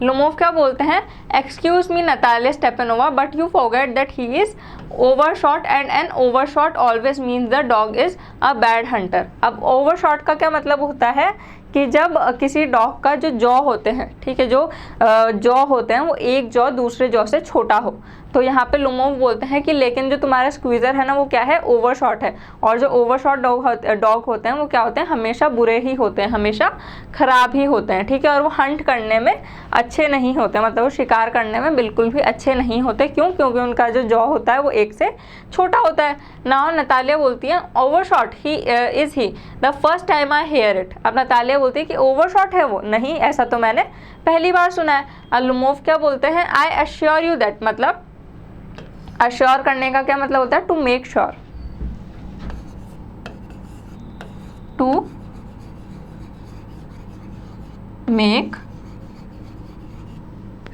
लुमोव क्या बोलते हैं? Excuse me Natalia Stepanova, but you forget that he is overshot and an overshot always means the dog is a bad hunter. अब ओवरशॉट का क्या मतलब होता है कि जब किसी डॉग का जो जॉ होते हैं, ठीक है, जो जॉ होते हैं वो एक जॉ दूसरे जॉ से छोटा हो, तो यहाँ पे लुमोव बोलते हैं कि लेकिन जो तुम्हारा स्क्वीज़र है ना वो क्या है? ओवरशॉट है, और जो ओवरशॉट डॉग होते हैं वो क्या होते हैं? हमेशा बुरे ही होते हैं, हमेशा ख़राब ही होते हैं, ठीक है, और वो हंट करने में अच्छे नहीं होते, मतलब वो शिकार करने में बिल्कुल भी अच्छे नहीं होते। क्यों? क्योंकि उनका जो जॉ होता है वो एक से छोटा होता है। नाउ नतालिया बोलती है overshot he is he the first time I hear it. अब नतालिया बोलती है कि ओवरशॉट है वो, नहीं, ऐसा तो मैंने पहली बार सुना है। लुमोव क्या बोलते हैं? आई अश्योर यू दैट, मतलब अश्योर करने का क्या मतलब होता है? To make sure, to make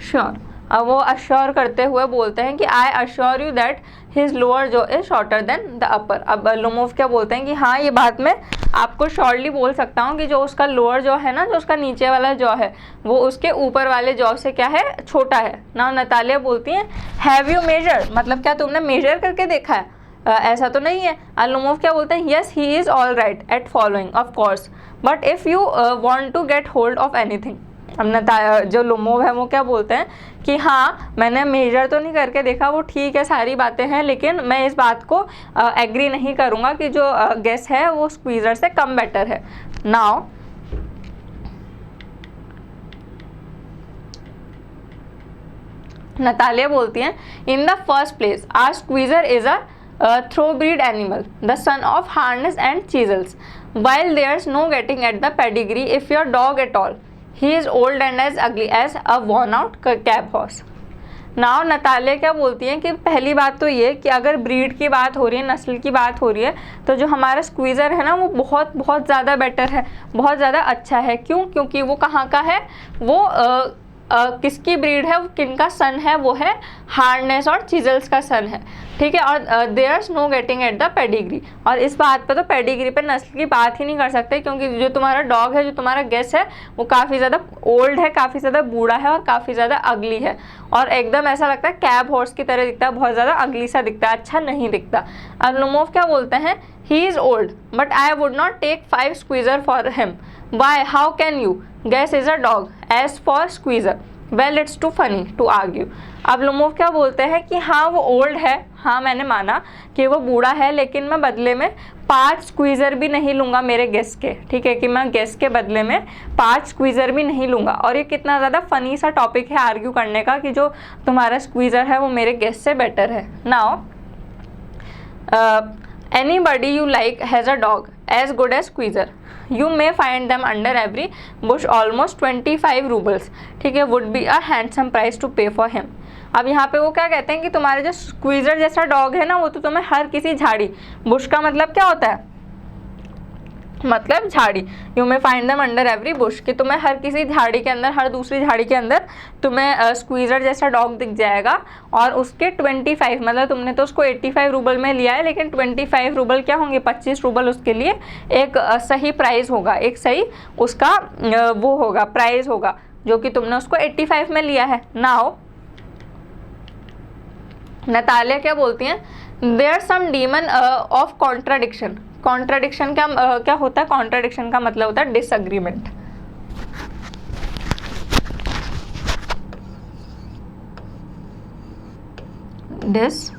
sure. अब वो अश्योर करते हुए बोलते हैं कि I assure you that his lower jaw is shorter than the upper. अब लुमोव क्या बोलते हैं कि हाँ, ये बात मैं आपको श्योरली बोल सकता हूँ कि जो उसका लोअर जॉ है ना, जो उसका नीचे वाला जॉ है, वो उसके ऊपर वाले जॉ से क्या है? छोटा है। ना नतालिया बोलती हैं हैव यू मेजर, मतलब क्या तुमने मेजर करके देखा है? ऐसा तो नहीं है। लुमोव क्या बोलते हैं? Yes he is all right at following of course, but if you want to get hold of anything, अब जो लुमोव है वो क्या बोलते हैं कि हाँ मैंने मेजर तो नहीं करके देखा, वो ठीक है सारी बातें हैं, लेकिन मैं इस बात को एग्री नहीं करूँगा कि जो गैस है वो स्क्वीज़र से कम बेटर है। नाउ नतालिया बोलती हैं in the first place our Squeezer is a thoroughbred animal, the son of harness and chisels. While there's no getting at the pedigree if your dog at all, he is old and as ugly as a worn out cab horse. Now Natalia क्या बोलती हैं कि पहली बात तो ये कि अगर ब्रीड की बात हो रही है, नस्ल की बात हो रही है, तो जो हमारा स्क्वीज़र है ना वो बहुत बहुत ज़्यादा बेटर है, बहुत ज़्यादा अच्छा है। क्यों? क्योंकि वो कहाँ का है, वो किसकी ब्रीड है, किनका सन है, वो है हार्नेस और चिजल्स का सन है, ठीक है। और there no getting at the pedigree, और इस बात पे तो पेडिग्री पे नस्ल की बात ही नहीं कर सकते, क्योंकि जो तुम्हारा डॉग है, जो तुम्हारा गेस है, वो काफ़ी ज़्यादा ओल्ड है, काफ़ी ज़्यादा बूढ़ा है और काफ़ी ज़्यादा अगली है, और एकदम ऐसा लगता है कैब हॉर्स की तरह दिखता है, बहुत ज़्यादा अगली सा दिखता है, अच्छा नहीं दिखता। अब लुमोव क्या बोलते हैं, he is old but I would not take 5 Squeezer for him, why, how can you, Guess is a dog, as for Squeezer, well it's too funny to argue. अब लुमोव क्या बोलते हैं कि हाँ वो ओल्ड है, हाँ मैंने माना कि वो बूढ़ा है, लेकिन मैं बदले में 5 स्क्वीज़र भी नहीं लूँगा मेरे गेस के, ठीक है, कि मैं गेस के बदले में 5 स्क्वीज़र भी नहीं लूँगा। और ये कितना ज़्यादा फ़नी सा टॉपिक है आर्ग्यू करने का कि जो तुम्हारा स्क्वीज़र है वो मेरे गेस से बेटर है। Now anybody you like has a dog as good as squeezer, you may find them under every bush, almost 25 rubles, ठीक है, would be a handsome price to pay for him। अब यहाँ पे वो क्या कहते हैं कि तुम्हारे जो स्क्वीज़र जैसा डॉग है ना, वो तो तुम्हें हर किसी झाड़ी, बुश का मतलब क्या होता है, मतलब झाड़ी, you may find them under every Bush, कि तुम्हें हर किसी झाड़ी के अंदर, हर दूसरी झाड़ी के अंदर तुम्हें स्क्वीज़र जैसा डॉग दिख जाएगा। और उसके 25, मतलब तुमने तो उसको 85 रूबल में लिया है, लेकिन 25 रूबल क्या होंगे, 25 रूबल उसके लिए एक सही प्राइस होगा, एक सही उसका वो होगा, प्राइस होगा, जो कि तुमने उसको 85 में लिया है। नाउ नतालिया क्या बोलती हैं, there some demon of contradiction. Contradiction क्या होता है, कॉन्ट्राडिक्शन का मतलब होता है डिसएग्रीमेंट। डिसएग्रीमेंट,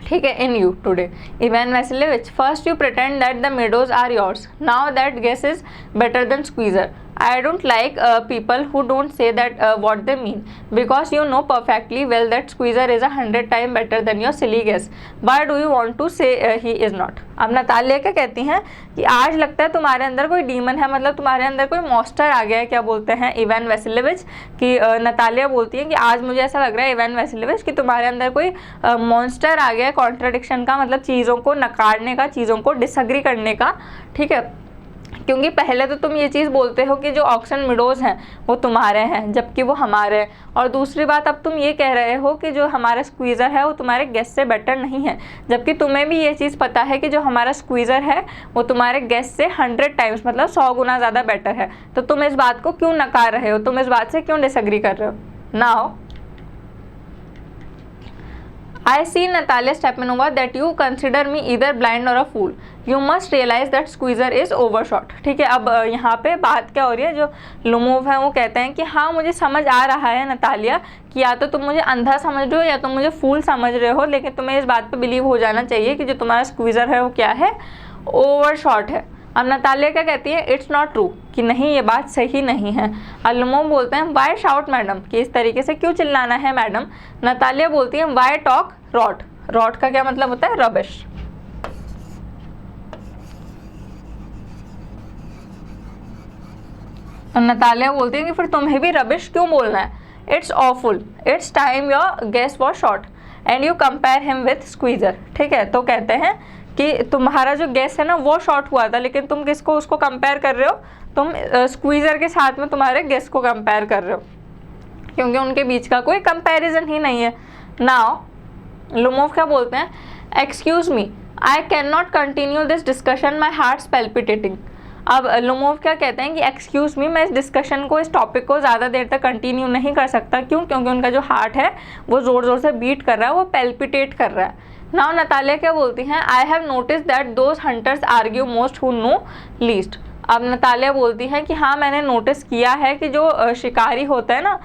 ठीक है। In you today Ivan Vasilevich, first you pretend that the meadows are yours, now that guess is better than squeezer। I don't like people who don't say that what they mean, because you know perfectly well that squeezer is 100 times better than your silly guess. Why do you want to say he is not? अब नतालिया क्या कहती हैं कि आज लगता है तुम्हारे अंदर कोई डीमन है, मतलब तुम्हारे अंदर कोई मॉन्स्टर आ गया है, क्या बोलते हैं इवान वैसिलेविच, कि नतालिया बोलती है कि आज मुझे ऐसा लग रहा है इवान वैसिलेविच कि तुम्हारे अंदर कोई मॉन्स्टर आ गया है, कॉन्ट्राडिक्शन का मतलब चीज़ों को नकारने का, चीज़ों को डिसएग्री करने का, ठीक है। क्योंकि पहले तो तुम ये चीज़ बोलते हो कि जो ऑक्सन मिडोज हैं वो तुम्हारे हैं, जबकि वो हमारे हैं, और दूसरी बात अब तुम ये कह रहे हो कि जो हमारा स्क्वीज़र है वो तुम्हारे गेस से बेटर नहीं है, जबकि तुम्हें भी ये चीज़ पता है कि जो हमारा स्क्वीज़र है वो तुम्हारे गेस से 100 टाइम्स मतलब 100 गुना ज़्यादा बेटर है। तो तुम इस बात को क्यों नकार रहे हो, तुम इस बात से क्यों डिसएग्री कर रहे हो। Now I see Natalia Stepanova that you consider me either blind or a fool. You must realize that squeezer is overshot। ठीक है, अब यहाँ पे बात क्या हो रही है, जो लुमोव है वो कहते हैं कि हाँ मुझे समझ आ रहा है नतालिया कि या तो तुम मुझे अंधा समझ रहे हो या तुम मुझे फूल समझ रहे हो, लेकिन तुम्हें इस बात पे बिलीव हो जाना चाहिए कि जो तुम्हारा स्क्वीज़र है वो क्या है, ओवरशॉट है। अब नतालिया क्या कहती है, इट्स नॉट ट्रू, कि नहीं ये बात सही नहीं है। और लुमोव बोलते हैं वाई शाउट मैडम, कि इस तरीके से क्यों चिल्लाना है मैडम। नतालिया बोलती है वाई टॉक रॉट। रॉट का क्या मतलब होता है, रबिश। और नतालिया बोलती है कि फिर तुम्हें भी रबिश क्यों बोलना है, it's awful, it's time your Guess was short and you compare him with Squeezer. ठीक है, तो कहते हैं कि तुम्हारा जो गेस है ना वो शॉर्ट हुआ था, लेकिन तुम किसको उसको कंपेयर कर रहे हो, तुम स्क्वीज़र के साथ में तुम्हारे गेस को कंपेयर कर रहे हो, क्योंकि उनके बीच का कोई कंपैरिजन ही नहीं है। नाउ लुमोव क्या बोलते हैं, excuse me I can not continue this discussion, my heart's palpitating. अब लुमोव क्या कहते हैं कि एक्सक्यूज़ मी, मैं इस डिस्कशन को, इस टॉपिक को ज़्यादा देर तक कंटिन्यू नहीं कर सकता। क्यों? क्योंकि उनका जो हार्ट है वो ज़ोर ज़ोर से बीट कर रहा है, वो पैल्पिटेट कर रहा है। नाउ नतालिया क्या बोलती हैं, I have notice that those hunters argue most who know least. अब नतालिया बोलती है कि हाँ मैंने नोटिस किया है कि जो शिकारी होता है ना,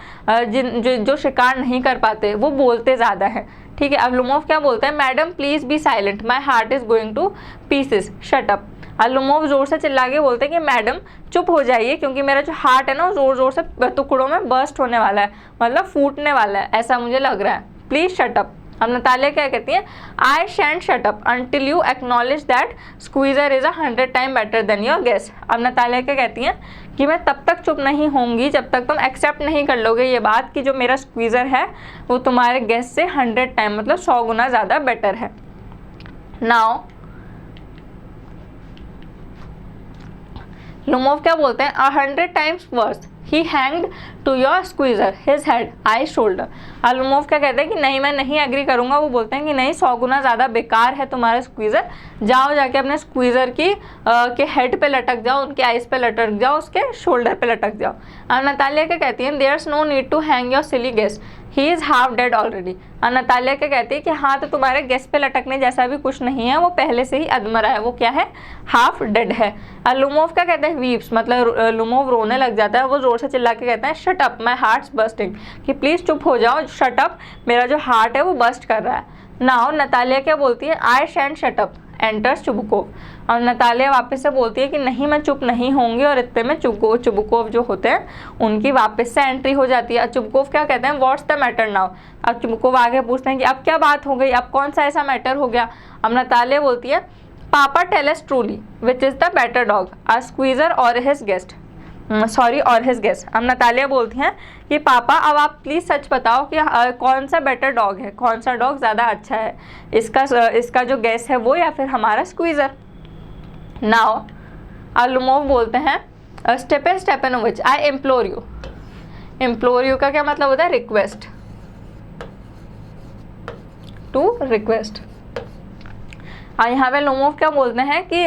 जो शिकार नहीं कर पाते वो बोलते ज़्यादा हैं, ठीक है। अब लुमोव क्या बोलता है, madam please be silent, my heart is going to pieces, shut up. Lomov जोर से चिल्ला के बोलते हैं कि मैडम चुप हो जाइए, क्योंकि मेरा जो हार्ट है ना वो ज़ोर ज़ोर से टुकड़ों में बर्स्ट होने वाला है, मतलब फूटने वाला है, ऐसा मुझे लग रहा है, प्लीज़ शट अप। अब नतालिया क्या कहती है, I shan't shut up until you acknowledge that Squeezer is 100 time better than your Guess. अब नतालिया क्या कहती हैं कि मैं तब तक चुप नहीं होंगी जब तक तुम एक्सेप्ट नहीं कर लोगे ये बात कि जो मेरा स्क्वीज़र है वो तुम्हारे गेस से 100 टाइम मतलब 100 गुना ज़्यादा बेटर है। नाउ लुमोव क्या बोलते हैं, 100 times worse he hanged to your Squeezer his head I shoulder. Lomov क्या कहते हैं कि नहीं मैं नहीं एग्री करूँगा, वो बोलते हैं कि नहीं 100 गुना ज़्यादा बेकार है तुम्हारा स्क्वीज़र, जाओ जाके अपने स्क्वीज़र की के हेड पे लटक जाओ, उनके आइस पे लटक जाओ, उसके शोल्डर पे लटक जाओ। नतालिया क्या कहती हैं, there's no need to hang your silly Guess he is half dead already. Natalia क्या कहती है कि हाँ तो तुम्हारे गेस पे लटकने जैसा भी कुछ नहीं है, वो पहले से ही अधमरा है, वो क्या है, हाफ डेड है। लुमोव क्या कहते हैं, वीप्स, मतलब लुमोव रोने लग जाता है, वो जोर से चिल्ला के कहता है shut up my hearts bursting, कि प्लीज़ चुप हो जाओ, शट अप, मेरा जो हार्ट है वो बर्स्ट कर रहा है। नाउ नतालिया क्या बोलती है, I shan't shut up enters Chubukov. और नतालिया वापस से बोलती है कि नहीं मैं चुप नहीं होंगी, और इतने में चुबुकोव जो होते हैं उनकी वापस से एंट्री हो जाती है। चुबुकोव क्या कहते हैं, व्हाट्स द मैटर नाउ। अब चुबुकोव आगे पूछते हैं कि अब क्या बात हो गई, अब कौन सा ऐसा मैटर हो गया। अब नतालिया बोलती है, papa tell us truly which is the better dog, a Squeezer or his Guess, or his Guess. अब नतालिया बोलती हैं कि पापा अब आप प्लीज़ सच बताओ कि कौन सा बेटर डॉग है, कौन सा डॉग ज़्यादा अच्छा है, इसका जो गेस्ट है वो या फिर हमारा स्क्वीज़र। नाउ लुमोव बोलते हैं स्टेपन Stepanovich I implore you. Implore you का क्या मतलब होता है, रिक्वेस्ट, टू रिक्वेस्ट। यहाँ पे लुमोव क्या बोलते हैं कि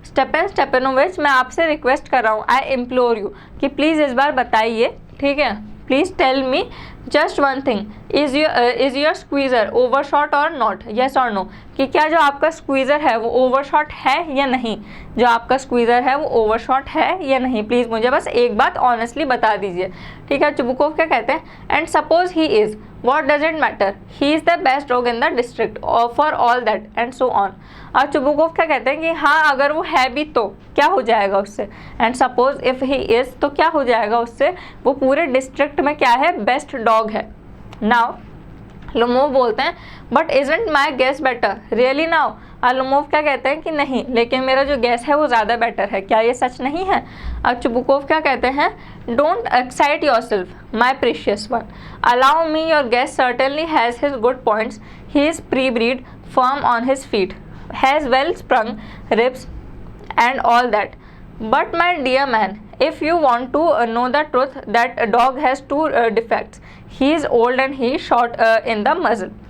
स्टेपन स्टेपनोविच मैं आपसे रिक्वेस्ट कर रहा हूँ, आई इम्प्लोर यू, कि प्लीज़ इस बार बताइए, ठीक है, please tell me just one thing, is your Squeezer overshot or not, yes or no, कि क्या जो आपका स्क्वीज़र है वो ओवरशॉट है या नहीं, जो आपका स्क्वीज़र है वो ओवरशॉट है या नहीं, प्लीज़ मुझे बस एक बात ऑनेस्टली बता दीजिए, ठीक है। चुबुकोव क्या कहते हैं, and suppose he is what doesn't matter, he is the best dog in the district for all that and so on. और चुबुकोव क्या कहते हैं कि हाँ अगर वो है भी तो क्या हो जाएगा उससे, and suppose if he is तो क्या हो जाएगा उससे, वो पूरे डिस्ट्रिक्ट में क्या है, बेस्ट डॉग है। नाउ लुमोव बोलते हैं but isn't my Guess better really now. Lomov क्या कहते हैं कि नहीं लेकिन मेरा जो गैस है वो ज़्यादा बेटर है, क्या ये सच नहीं है। चुबुकोव क्या कहते हैं, don't excite your self my precious one, allow me your gas certainly has his good points, he is pre breed, firm on his feet, has well sprung ribs and all that, but my dear man, if you want to know the truth, that dog has two defects, he is old and he is short in the muzzle।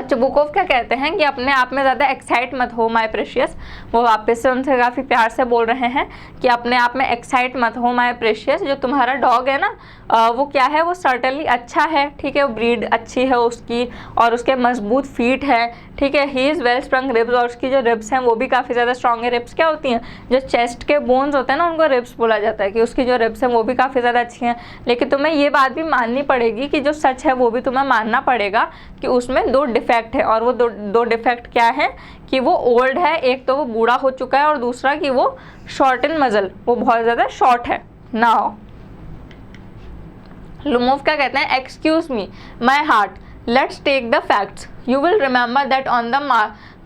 Chubukov क्या कहते हैं कि अपने आप में ज़्यादा एक्साइट मत हो माय प्रेशियस, वो वापस से उनसे काफ़ी प्यार से बोल रहे हैं कि अपने आप में एक्साइट मत हो माय प्रेशियस, जो तुम्हारा डॉग है ना वो क्या है, वो सर्टनली अच्छा है, ठीक है, वो ब्रीड अच्छी है उसकी और उसके मजबूत फीट है, ठीक है, he is well strong ribs, और उसकी जो रिब्स हैं वो भी काफ़ी ज़्यादा स्ट्रॉन्ग है। रिब्स क्या होती हैं, जो चेस्ट के बोन्स होते हैं ना उनको रिब्स बोला जाता है, कि उसकी जो रिब्स हैं वो भी काफ़ी ज़्यादा अच्छी हैं। लेकिन तुम्हें ये बात भी माननी पड़ेगी कि जो सच है वो भी तुम्हें मानना पड़ेगा कि उसमें दो डिफेक्ट है, और वो दो डिफेक्ट क्या है कि वो ओल्ड है, एक तो वो बूढ़ा हो चुका है और दूसरा कि वो शॉर्ट इन मजल, वो बहुत ज़्यादा शॉर्ट है। नाउ लुमोव क्या कहते हैं, excuse me my heart, let's take the facts, you will remember that on the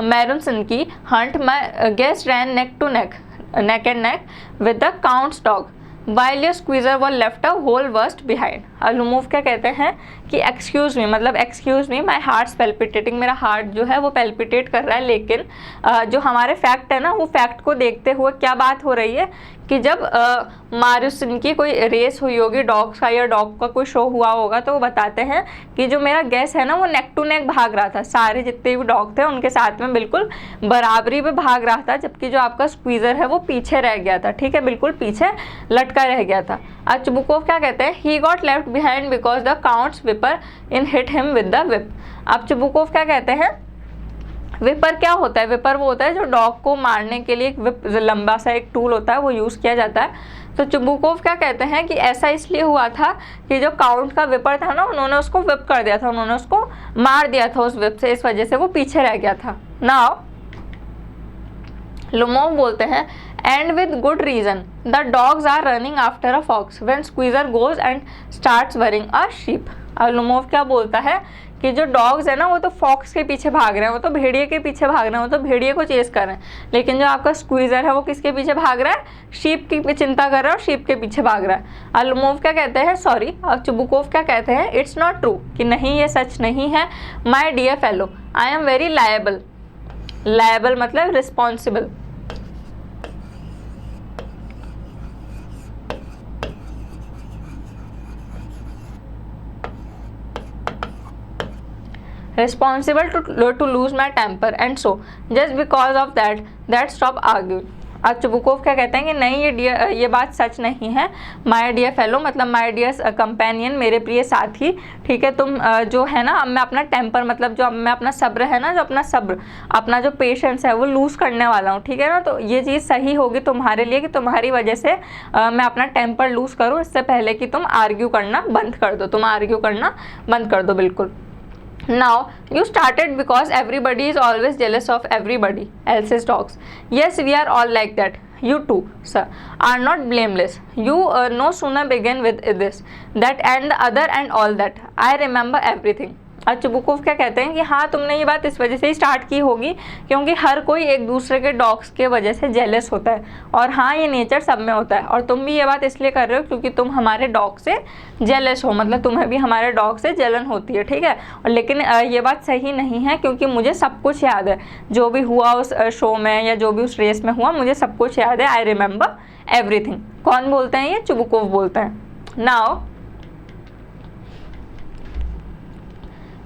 Marunsinki hunt my guest ran neck and neck with the count's dog while your squeezer was left a whole worst behind। लुमोव क्या कहते हैं कि एक्सक्यूज़ मी, मतलब एक्सक्यूज़ मी माई हार्ट्स पेल्पिटेटिंग, मेरा हार्ट जो है वो पेल्पिटेट कर रहा है, लेकिन जो हमारे फैक्ट है ना वो फैक्ट को देखते हुए क्या बात हो रही है कि जब मारिस की कोई रेस हुई होगी डॉग्स का या डॉग का कोई शो हुआ होगा, तो वो बताते हैं कि जो मेरा गेस है ना वो नेक टू नेक भाग रहा था, सारे जितने भी डॉग थे उनके साथ में बिल्कुल बराबरी पे भाग रहा था, जबकि जो आपका स्क्वीज़र है वो पीछे रह गया था, ठीक है, बिल्कुल पीछे लटका रह गया था। अब चुबुकोव क्या कहते हैं, he got left behind because the count's whipper in hit him with the whip. अब चुबुकोव क्या कहते हैं, विपर क्या होता है, विपर वो होता है जो डॉग को मारने के लिए एक विप लंबा सा एक टूल होता है वो यूज़ किया जाता है। तो चुबुकोव क्या कहते हैं कि ऐसा इसलिए हुआ था कि जो काउंट का विपर था ना उन्होंने उसको विप कर दिया था, उन्होंने उसको मार दिया था उस विप से, इस वजह से वो पीछे रह गया था। नाउ लुमोव बोलते हैं and with good reason the dogs are running after a fox when Squeezer goes and starts worrying a sheep. अब लुमोव क्या बोलता है कि जो डॉग्स है ना वो तो फॉक्स के पीछे भाग रहे हैं, वो तो भेड़िए के पीछे भाग रहे हैं, वो तो भेड़िए को चेस कर रहे हैं, लेकिन जो आपका स्क्वीजर है वो किसके पीछे भाग रहा है, शीप की चिंता कर रहा है और शीप के पीछे भाग रहा है। और लुमोव क्या कहते हैं, सॉरी चुबुकोव क्या कहते हैं, इट्स नॉट ट्रू, कि नहीं ये सच नहीं है, my dear fellow I am very liable. Liable मतलब responsible. responsible to lose my temper and so just because of that stop arguing। अब चुबुकोव क्या कहते हैं कि नहीं ये बात सच नहीं है, माय डियर फेलो मतलब माय डियर कंपेनियन, मेरे प्रिय साथी, ठीक है, तुम जो है ना, अब मैं अपना टेम्पर मतलब जो अब मैं अपना सब्र है ना, जो अपना सब्र अपना जो पेशेंस है वो लूज़ करने वाला हूँ, ठीक है ना, तो ये चीज़ सही होगी तुम्हारे लिए कि तुम्हारी वजह से मैं अपना टेम्पर लूज़ करूँ, इससे पहले कि तुम आर्ग्यू करना बंद कर दो, तुम आर्ग्यू करना बंद कर दो बिल्कुल। Now you started because everybody is always jealous of everybody else's dogs. Yes, we are all like that. You too, sir, are not blameless. You no sooner began with this, that and the other and all that. I remember everything. और चुबुकोव क्या कहते हैं कि हाँ तुमने ये बात इस वजह से ही स्टार्ट की होगी क्योंकि हर कोई एक दूसरे के डॉग्स के वजह से जेलस होता है, और हाँ ये नेचर सब में होता है, और तुम भी ये बात इसलिए कर रहे हो क्योंकि तुम हमारे डॉग से जेलस हो, मतलब तुम्हें भी हमारे डॉग से जलन होती है, ठीक है। और लेकिन ये बात सही नहीं है क्योंकि मुझे सब कुछ याद है, जो भी हुआ उस शो में या जो भी उस रेस में हुआ मुझे सब कुछ याद है। I remember everything. कौन बोलते हैं ये, चुबुकोव बोलते हैं। नाउ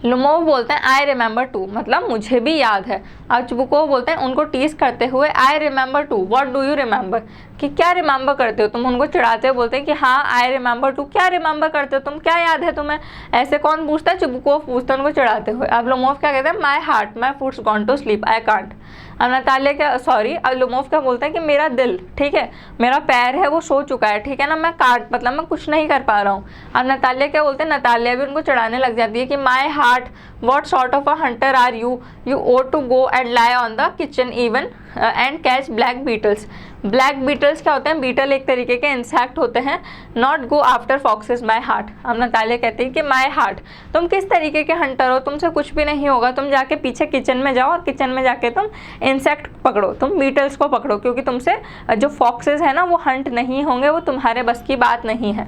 लुमोव बोलते हैं आई रिमेंबर टू मतलब मुझे भी याद है। अब चुबुकोव बोलते हैं उनको टीज करते हुए I remember too, what do you remember, कि क्या रिमेंबर करते हो तुम, उनको चिढ़ाते हुए बोलते हैं कि हाँ आई रिमेंबर टू, क्या रिमेंबर करते हो तुम, क्या याद है तुम्हें, ऐसे कौन पूछता है, चुबुकोव पूछता है उनको चिढ़ाते हुए। अब लुमोव क्या कहते हैं, my heart my foot's gone to sleep I can't. अब नतालिया क्या, सॉरी, अब लुमोव क्या बोलते हैं कि मेरा दिल, ठीक है, मेरा पैर है वो सो चुका है, ठीक है ना, मैं काट मतलब मैं कुछ नहीं कर पा रहा हूँ। अब नतालिया क्या बोलते हैं, नतालिया भी उनको चढ़ाने लग जाती है कि my heart what sort of a hunter are you, you ought to go and lie on the kitchen oven and catch black beetles. Black beetles क्या होते हैं, बीटल एक तरीके के इंसेक्ट होते हैं। Not go after foxes my heart. अब नतालिया कहती है कि माई हार्ट, तुम किस तरीके के हंटर हो, तुमसे कुछ भी नहीं होगा, तुम जाके पीछे किचन में जाओ और किचन में जाके तुम इंसेक्ट पकड़ो, तुम बीटल्स को पकड़ो, क्योंकि तुमसे जो फॉक्सेस है ना वो हंट नहीं होंगे, वो तुम्हारे बस की बात नहीं है।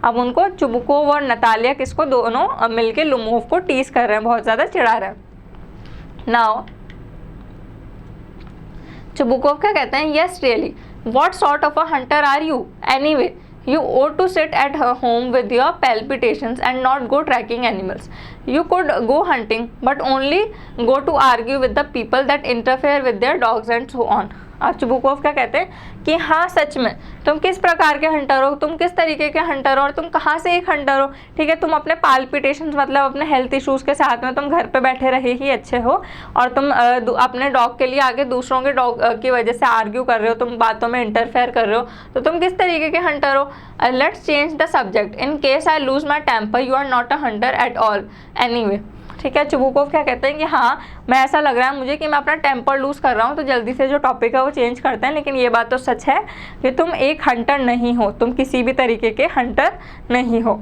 अब उनको चुबुकोव और नतालिया किसको, दोनों मिलके लुमोव को टीज कर रहे हैं, बहुत ज़्यादा चिढ़ा रहे हैं। नाउ चुबुकोव क्या कहते हैं, yes really what sort of a hunter are you anyway, you ought to sit at home with your palpitations and not go tracking animals. You could go hunting but only go to argue with the people that interfere with their dogs and so on. अब चुबुकोव क्या कहते हैं कि हाँ सच में तुम किस प्रकार के हंटर हो, तुम किस तरीके के हंटर हो और तुम कहाँ से एक हंटर हो, ठीक है, तुम अपने पाल्पिटेशंस मतलब अपने हेल्थ इश्यूज़ के साथ में तुम घर पे बैठे रहे ही अच्छे हो, और तुम अपने डॉग के लिए आगे दूसरों के डॉग की वजह से आर्ग्यू कर रहे हो, तुम बातों में इंटरफेयर कर रहे हो, तो तुम किस तरीके के हंटर हो। Let's change the subject, in case I lose my temper you are not a hunter at all anyway. ठीक है, चुबुकोव क्या कहते हैं कि हाँ मैं ऐसा लग रहा है मुझे कि मैं अपना टेम्पर लूज़ कर रहा हूँ, तो जल्दी से जो टॉपिक है वो चेंज करते हैं, लेकिन ये बात तो सच है कि तुम एक हंटर नहीं हो, तुम किसी भी तरीके के हंटर नहीं हो।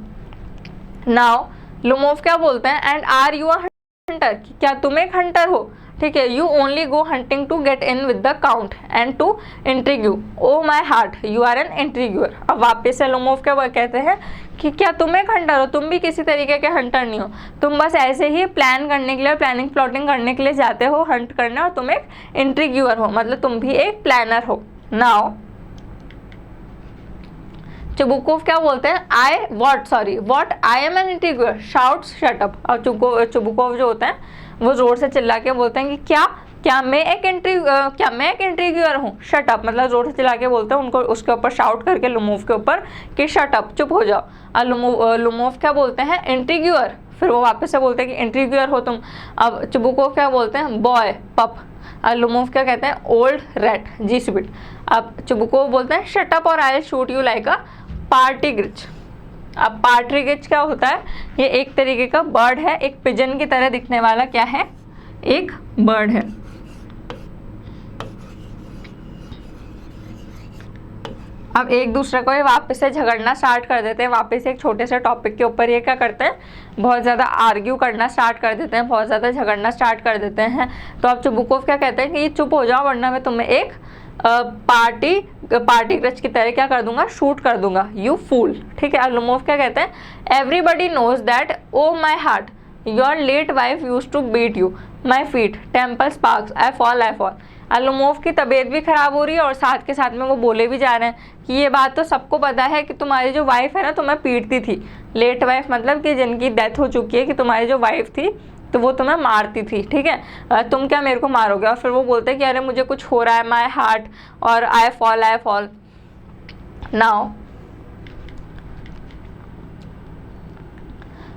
नाउ लुमोव क्या बोलते हैं, and are you a hunter, क्या तुम एक हंटर हो, ठीक है, you only go hunting to get in with the count and to intrigue, oh my heart you are an intriguer. अब वापस से लुमोव क्या कहते हैं कि क्या तुम एक हंटर हो, तुम भी किसी तरीके के हंटर नहीं हो, तुम बस ऐसे ही प्लान करने के लिए, प्लानिंग प्लॉटिंग करने के लिए जाते हो हंट करने, और तुम एक इंट्रीग्यूअर हो मतलब तुम भी एक प्लानर हो। नाउ चुबुकोव क्या बोलते हैं, what I am an intriguer, shouts shut up. और चुबुकोव जो होते हैं वो जोर से चिल्ला के बोलते हैं कि क्या मैं एक इंटीग्यूअर हूँ, शट अप, मतलब जोर से चिल्ला के बोलते हैं उनको, उसके ऊपर शाउट करके लुमोव के ऊपर कि शट अप, चुप हो जाओ। और लुमोव क्या बोलते हैं, इंटीग्यूअर, फिर वो वापस से बोलते हैं कि इंटीग्यूअर हो तुम। अब चुबुकोव क्या बोलते हैं, बॉय, पप। लुमोव क्या कहते हैं, ओल्ड रैट, जी स्वीट। अब चुबुकोव बोलते हैं शट अप और I will shoot you like a partridge. अब पार्टिग्रिच क्या होता है, ये एक तरीके का बर्ड है, एक पिजन की तरह दिखने वाला क्या है, एक बर्ड है। अब एक दूसरे को ये वापस से झगड़ना स्टार्ट कर देते हैं, वापस से एक छोटे से टॉपिक के ऊपर ये क्या करते हैं, बहुत ज़्यादा आर्ग्यू करना स्टार्ट कर देते हैं, बहुत ज़्यादा झगड़ना स्टार्ट कर देते हैं। तो अब चुबुकोव क्या कहते हैं कि ये चुप हो जाओ वरना मैं तुम्हें एक पार्टिग्रिच की तरह क्या कर दूंगा, शूट कर दूंगा, यू फूल। ठीक है। लुमोव क्या कहते हैं, everybody knows that oh my heart your late wife use to beat you, my feet temple sparks, I fall. Lomov की तबीयत भी खराब हो रही है और साथ के साथ में वो बोले भी जा रहे हैं कि ये बात तो सबको पता है कि तुम्हारी जो वाइफ है ना तुम्हें पीटती थी। लेट वाइफ मतलब कि जिनकी डेथ हो चुकी है, कि तुम्हारी जो वाइफ थी तो वो तुम्हें मारती थी। ठीक है, तुम क्या मेरे को मारोगे। और फिर वो बोलते हैं कि अरे मुझे कुछ हो रहा है, माई हार्ट, और आई फॉल नाउ।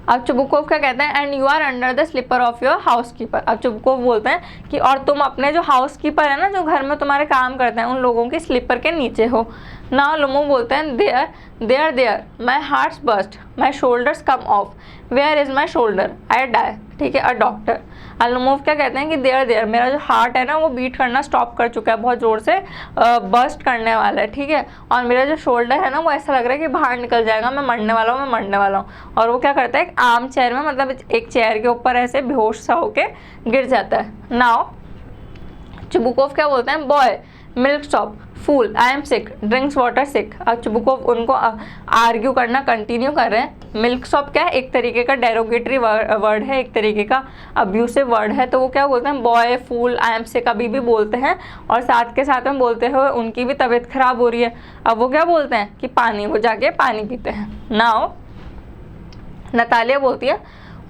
अब चुबुकोव क्या कहते हैं, and you are under the slipper of your housekeeper. अब चुबुकोव बोलते हैं कि और तुम अपने जो हाउस कीपर है ना, जो घर में तुम्हारे काम करते हैं, उन लोगों की स्लीपर के नीचे हो। नाउ लुमोव बोलते हैं there my heart's burst, my shoulder's come off, where is my shoulder, I die. ठीक है, अ डॉक्टर। लुमोव क्या कहते हैं कि देयर मेरा जो हार्ट है ना वो बीट करना स्टॉप कर चुका है, बहुत ज़ोर से बर्स्ट करने वाला है। ठीक है, और मेरा जो शोल्डर है ना वो ऐसा लग रहा है कि बाहर निकल जाएगा, मैं मरने वाला हूँ। और वो क्या करता है, एक आर्म चेयर में, मतलब एक चेयर के ऊपर ऐसे बेहोश सा होके गिर जाता है। नाउ चुबुकोव क्या बोलते हैं, boy milk stop, fool, I am sick, drinks water sick. अब चुबुकोव उनको आर्ग्यू करना कंटिन्यू कर रहे हैं। मिल्क स्टॉप क्या है, एक तरीके का डेरोगेटरी वर्ड है, एक तरीके का अब्यूसिव वर्ड है। तो वो क्या बोलते हैं, बॉय, फूल, आई एम सिक अभी भी बोलते हैं, और साथ के साथ में बोलते हुए उनकी भी तबीयत खराब हो रही है। अब वो क्या बोलते हैं कि पानी, वो जाके पानी पीते हैं। नाउ नतालिया बोलती है,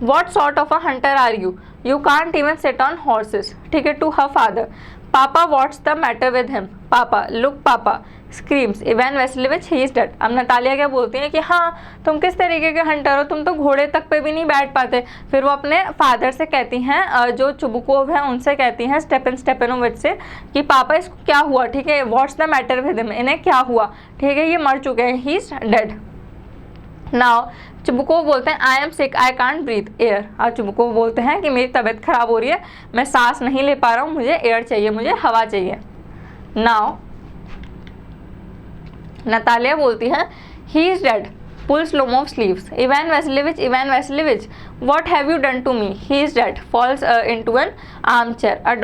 what sort of a hunter are you, you can't even sit on horses. ठीक है, to her father, papa what's the matter with him, papa look, papa screams, Ivan Vasilevich he is dead. अब नतालिया क्या बोलती है कि हाँ तुम किस तरीके के हंटर हो, तुम तो घोड़े तक पे भी नहीं बैठ पाते। फिर वो अपने फादर से कहती हैं, जो चुबुकोव है उनसे कहती हैं, स्टेपनोविच से, कि पापा इसको क्या हुआ। ठीक है, what's the matter with him, इन्हें क्या हुआ। ठीक है, ये मर चुके हैं, he is dead. Now Chubukov बोलते हैं, I am sick, I can't breathe air. और चुबुकोव बोलते हैं कि मेरी तबीयत खराब हो रही है, मैं सांस नहीं ले पा रहा हूँ, मुझे एयर चाहिए, मुझे हवा चाहिए। नाउ नतालिया बोलती है, he is dead, pulls Lomov's sleeves, Ivan Vasilievich, what have you done to me, he is dead, falls into an armchair, a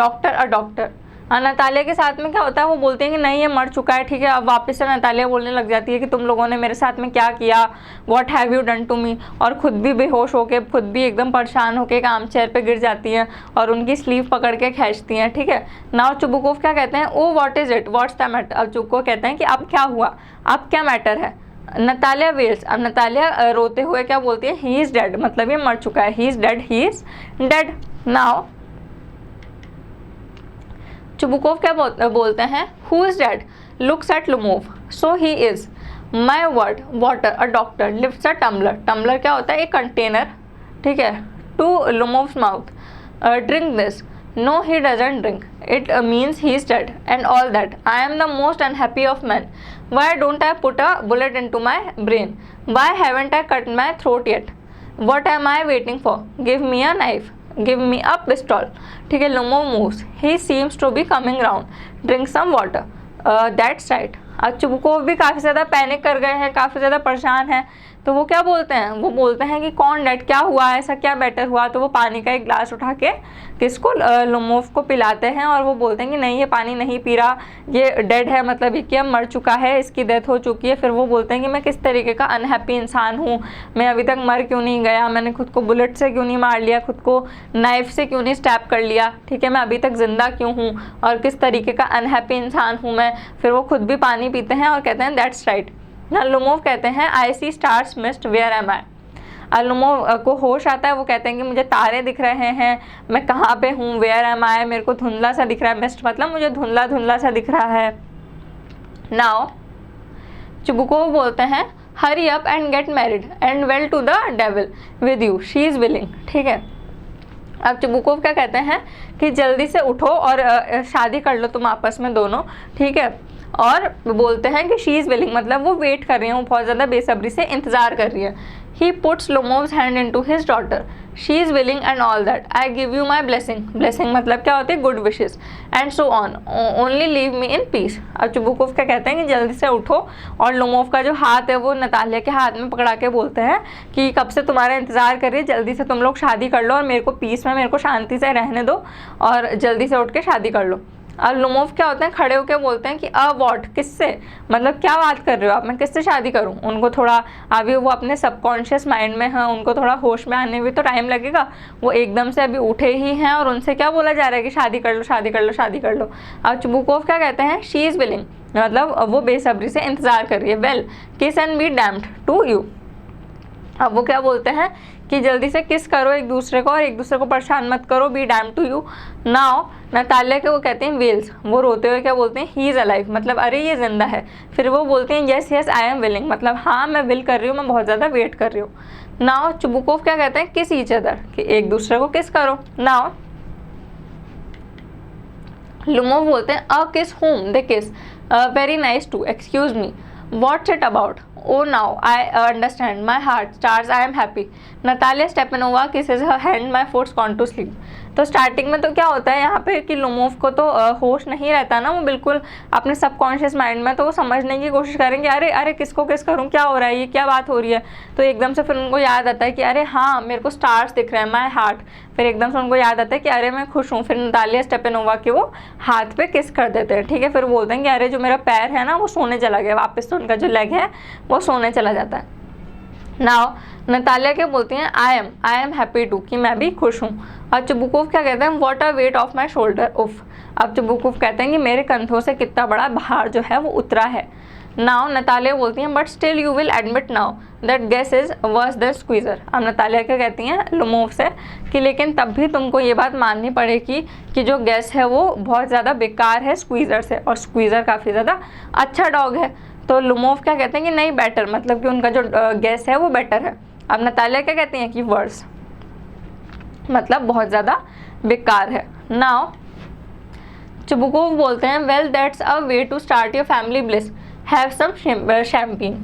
doctor। Natalia के साथ में क्या होता है, वो बोलते हैं कि नहीं ये मर चुका है। ठीक है, अब वापस से नतालिया बोलने लग जाती है कि तुम लोगों ने मेरे साथ में क्या किया, what have you done to me, और खुद भी बेहोश होके, खुद भी एकदम परेशान होके एक आर्म चेयर पे गिर जाती हैं और उनकी स्लीव पकड़ के खींचती हैं। ठीक है, नाउ चुबुकोव क्या कहते हैं, oh what is it, what's the matter. अब चुबुकोव कहते हैं कि अब क्या हुआ, अब क्या मैटर है। नतालिया वेल्स, अब नतालिया रोते हुए क्या बोलती है, ही इज डेड, मतलब ये मर चुका है, he is dead. Now Chubukov क्या बोलते हैं, who is dead, looks at Lomov, so he is, my word water, a doctor, lifts a tumbler क्या होता है, एक कंटेनर। ठीक है, to Lomov's mouth, drink this, no he doesn't drink, it means he is dead, and all that, I am the most unhappy of man, why don't I put a bullet into my brain, Y haven't I cut my throat yet, what am I waiting for, give me a knife, give me a pistol। ठीक है, Lumov moves, he seems to be coming round, drink some water, that's right। अब चुबुकोव भी काफ़ी ज़्यादा पैनिक कर गए हैं, काफ़ी ज़्यादा परेशान हैं। तो वो क्या बोलते हैं, वो बोलते हैं कि कौन डेड, क्या हुआ, ऐसा क्या बेटर हुआ। तो वो पानी का एक गिलास उठा के किसको, लुमोव को पिलाते हैं, और वो बोलते हैं कि नहीं ये पानी नहीं पी रहा, ये डेड है, मतलब कि अब मर चुका है, इसकी डेथ हो चुकी है। फिर वो बोलते हैं कि मैं किस तरीके का अनहैप्पी इंसान हूँ, मैं अभी तक मर क्यों नहीं गया, मैंने खुद को बुलेट से क्यों नहीं मार लिया, खुद को नाइफ से क्यों नहीं स्टैप कर लिया। ठीक है, मैं अभी तक ज़िंदा क्यों हूँ, और किस तरीके का अनहैप्पी इंसान हूँ मैं। फिर वो खुद भी पानी पीते हैं और कहते हैं दैट्स राइट, ना लुमोव कहते हैं आई सी स्टार्स मिस्ट वेयर एम आई। लुमोव को होश आता है, वो कहते हैं कि मुझे तारे दिख रहे हैं, मैं कहाँ पे हूँ, वेयर एम आई, मेरे को धुंधला सा दिख रहा है, मिस्ट मतलब मुझे धुंधला धुंधला सा दिख रहा है। नाउ चुबुकोव बोलते हैं hurry up and get married and well to the devil with you, she is willing. ठीक है, अब चुबुकोव क्या कहते हैं कि जल्दी से उठो और शादी कर लो तुम आपस में दोनों। ठीक है, और बोलते हैं कि शी इज़ विलिंग मतलब वो वेट कर रही है, वो बहुत ज़्यादा बेसब्री से इंतज़ार कर रही है। He puts Lomov's hand into his daughter, she is willing and all that, I give you my blessing, blessing मतलब क्या होती है, good wishes, and so on, only leave me in peace. अब चुबुकोव क्या कहते हैं कि जल्दी से उठो, और लुमोव का जो हाथ है वो नतालिया के हाथ में पकड़ा के बोलते हैं कि कब से तुम्हारा इंतज़ार कर रही है, जल्दी से तुम लोग शादी कर लो और मेरे को पीस में, मेरे को शांति से रहने दो और जल्दी से उठ के शादी कर लो। अब लुमोव क्या होते हैं, खड़े होकर बोलते हैं कि वॉट, किससे, मतलब क्या बात कर रहे हो आप, मैं किससे शादी करूं। उनको थोड़ा अभी वो अपने सबकॉन्शियस माइंड में हैं, उनको थोड़ा होश में आने में तो टाइम लगेगा, वो एकदम से अभी उठे ही हैं और उनसे क्या बोला जा रहा है कि शादी कर लो शादी कर लो शादी कर लो। अब चुबुकोव क्या कहते हैं, शी इज़ विलिंग मतलब वो बेसब्री से इंतज़ार कर रही है, well kiss and be damned to you. अब वो क्या बोलते हैं कि जल्दी से किस करो एक दूसरे को और एक दूसरे को परेशान मत करो, be damn to you. Now Natalia के वो कहते हैं वेल्स, वो रोते हुए क्या बोलते हैं, ही इज़ अलाइव मतलब अरे ये जिंदा है। फिर वो बोलते हैं yes yes I am willing मतलब हाँ मैं विल कर रही हूँ, मैं बहुत ज़्यादा वेट कर रही हूँ। नाउ चुबुकोव क्या कहते हैं, किस ईच अदर कि एक दूसरे को किस करो। नाउ लुमोव बोलते हैं अ किस home they kiss, very nice too, excuse me, what's it about, oh now I understand, my heart stars, I am happy, Natalia Stepanova kisses her hand, my foot's gone to sleep। तो स्टार्टिंग में तो क्या होता है यहाँ पे कि लुमोव को तो होश नहीं रहता ना, वो बिल्कुल अपने सबकॉन्शियस माइंड में, तो वो समझने की कोशिश करेंगे अरे अरे किसको किस करूँ, क्या हो रहा है, ये क्या बात हो रही है। तो एकदम से फिर उनको याद आता है कि अरे हाँ मेरे को स्टार्स दिख रहे हैं, माई हार्ट। फिर एकदम से उनको याद आता है कि अरे मैं खुश हूँ। फिर नतालिया स्टेपेनोवा के वो हाथ पे किस कर देते हैं। ठीक है, फिर बोलते हैं कि अरे जो मेरा पैर है ना वो सोने चला गया वापस, तो उनका जो लेग है वो सोने चला जाता है। नाउ नतालिया क्या बोलती हैं, आई एम हैप्पी टू कि मैं भी खुश हूँ। और चुबुकोव क्या कहते हैं, what a weight of my shoulder, उफ। अब चुबुकोव कहते हैं कि मेरे कंधों से कितना बड़ा भार जो है वो उतरा है। नाउ नतालिया बोलती हैं but still you will admit now that gas is worse than squeezer. अब नतालिया क्या कहती हैं लुमोव से कि लेकिन तब भी तुमको ये बात माननी पड़ेगी कि जो गैस है वो बहुत ज़्यादा बेकार है स्क्वीज़र से, और स्क्वीज़र काफ़ी ज़्यादा अच्छा डॉग है। तो लुमोव क्या कहते हैं कि नहीं बेटर, मतलब कि उनका जो गैस है वो बेटर है। अब नतालिया क्या कहती हैं कि वर्स मतलब बहुत ज़्यादा बेकार है। नाउ चुबुकोव बोलते हैं well that's a way to start your family bliss, have some champagne.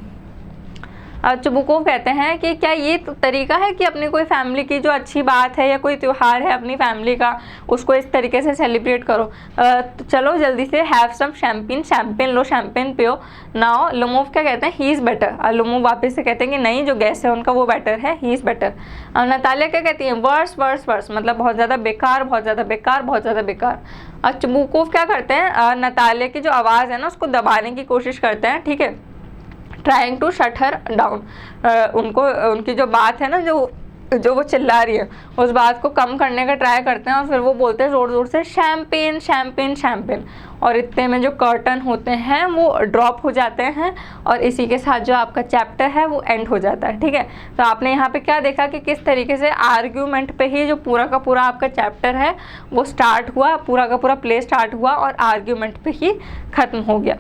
Chubukov कहते हैं कि क्या ये तरीका है कि अपनी कोई फैमिली की जो अच्छी बात है या कोई त्यौहार है अपनी फैमिली का, उसको इस तरीके से सेलिब्रेट करो। तो चलो जल्दी से हैव सम शैम्पेन, शैम्पेन लो, शैम्पेन पियो। नाउ लुमोव क्या कहते हैं, ही इज़ बेटर। लुमोव वापस से कहते हैं कि नहीं जो गैस है उनका वो बेटर है, ही इज़ बेटर। नतालिया क्या कहती हैं, वर्स वर्स वर्स मतलब बहुत ज़्यादा बेकार, बहुत ज़्यादा बेकार, बहुत ज़्यादा बेकार। और चुबुकोव क्या करते हैं, नतालिया की जो आवाज़ है ना उसको दबाने की कोशिश करते हैं। ठीक है, trying to shut her down, उनको उनकी जो बात है ना जो वो चिल्ला रही है उस बात को कम करने का ट्राई करते हैं। और फिर वो बोलते हैं ज़ोर ज़ोर से शैम्पेन शैम्पेन शैम्पेन, और इतने में जो कर्टन होते हैं वो ड्रॉप हो जाते हैं और इसी के साथ जो आपका चैप्टर है वो एंड हो जाता है। ठीक है, तो आपने यहाँ पे क्या देखा कि किस तरीके से आर्ग्यूमेंट पे ही जो पूरा का पूरा आपका चैप्टर है वो स्टार्ट हुआ, पूरा का पूरा प्ले स्टार्ट हुआ और आर्ग्यूमेंट पे ही ख़त्म हो गया।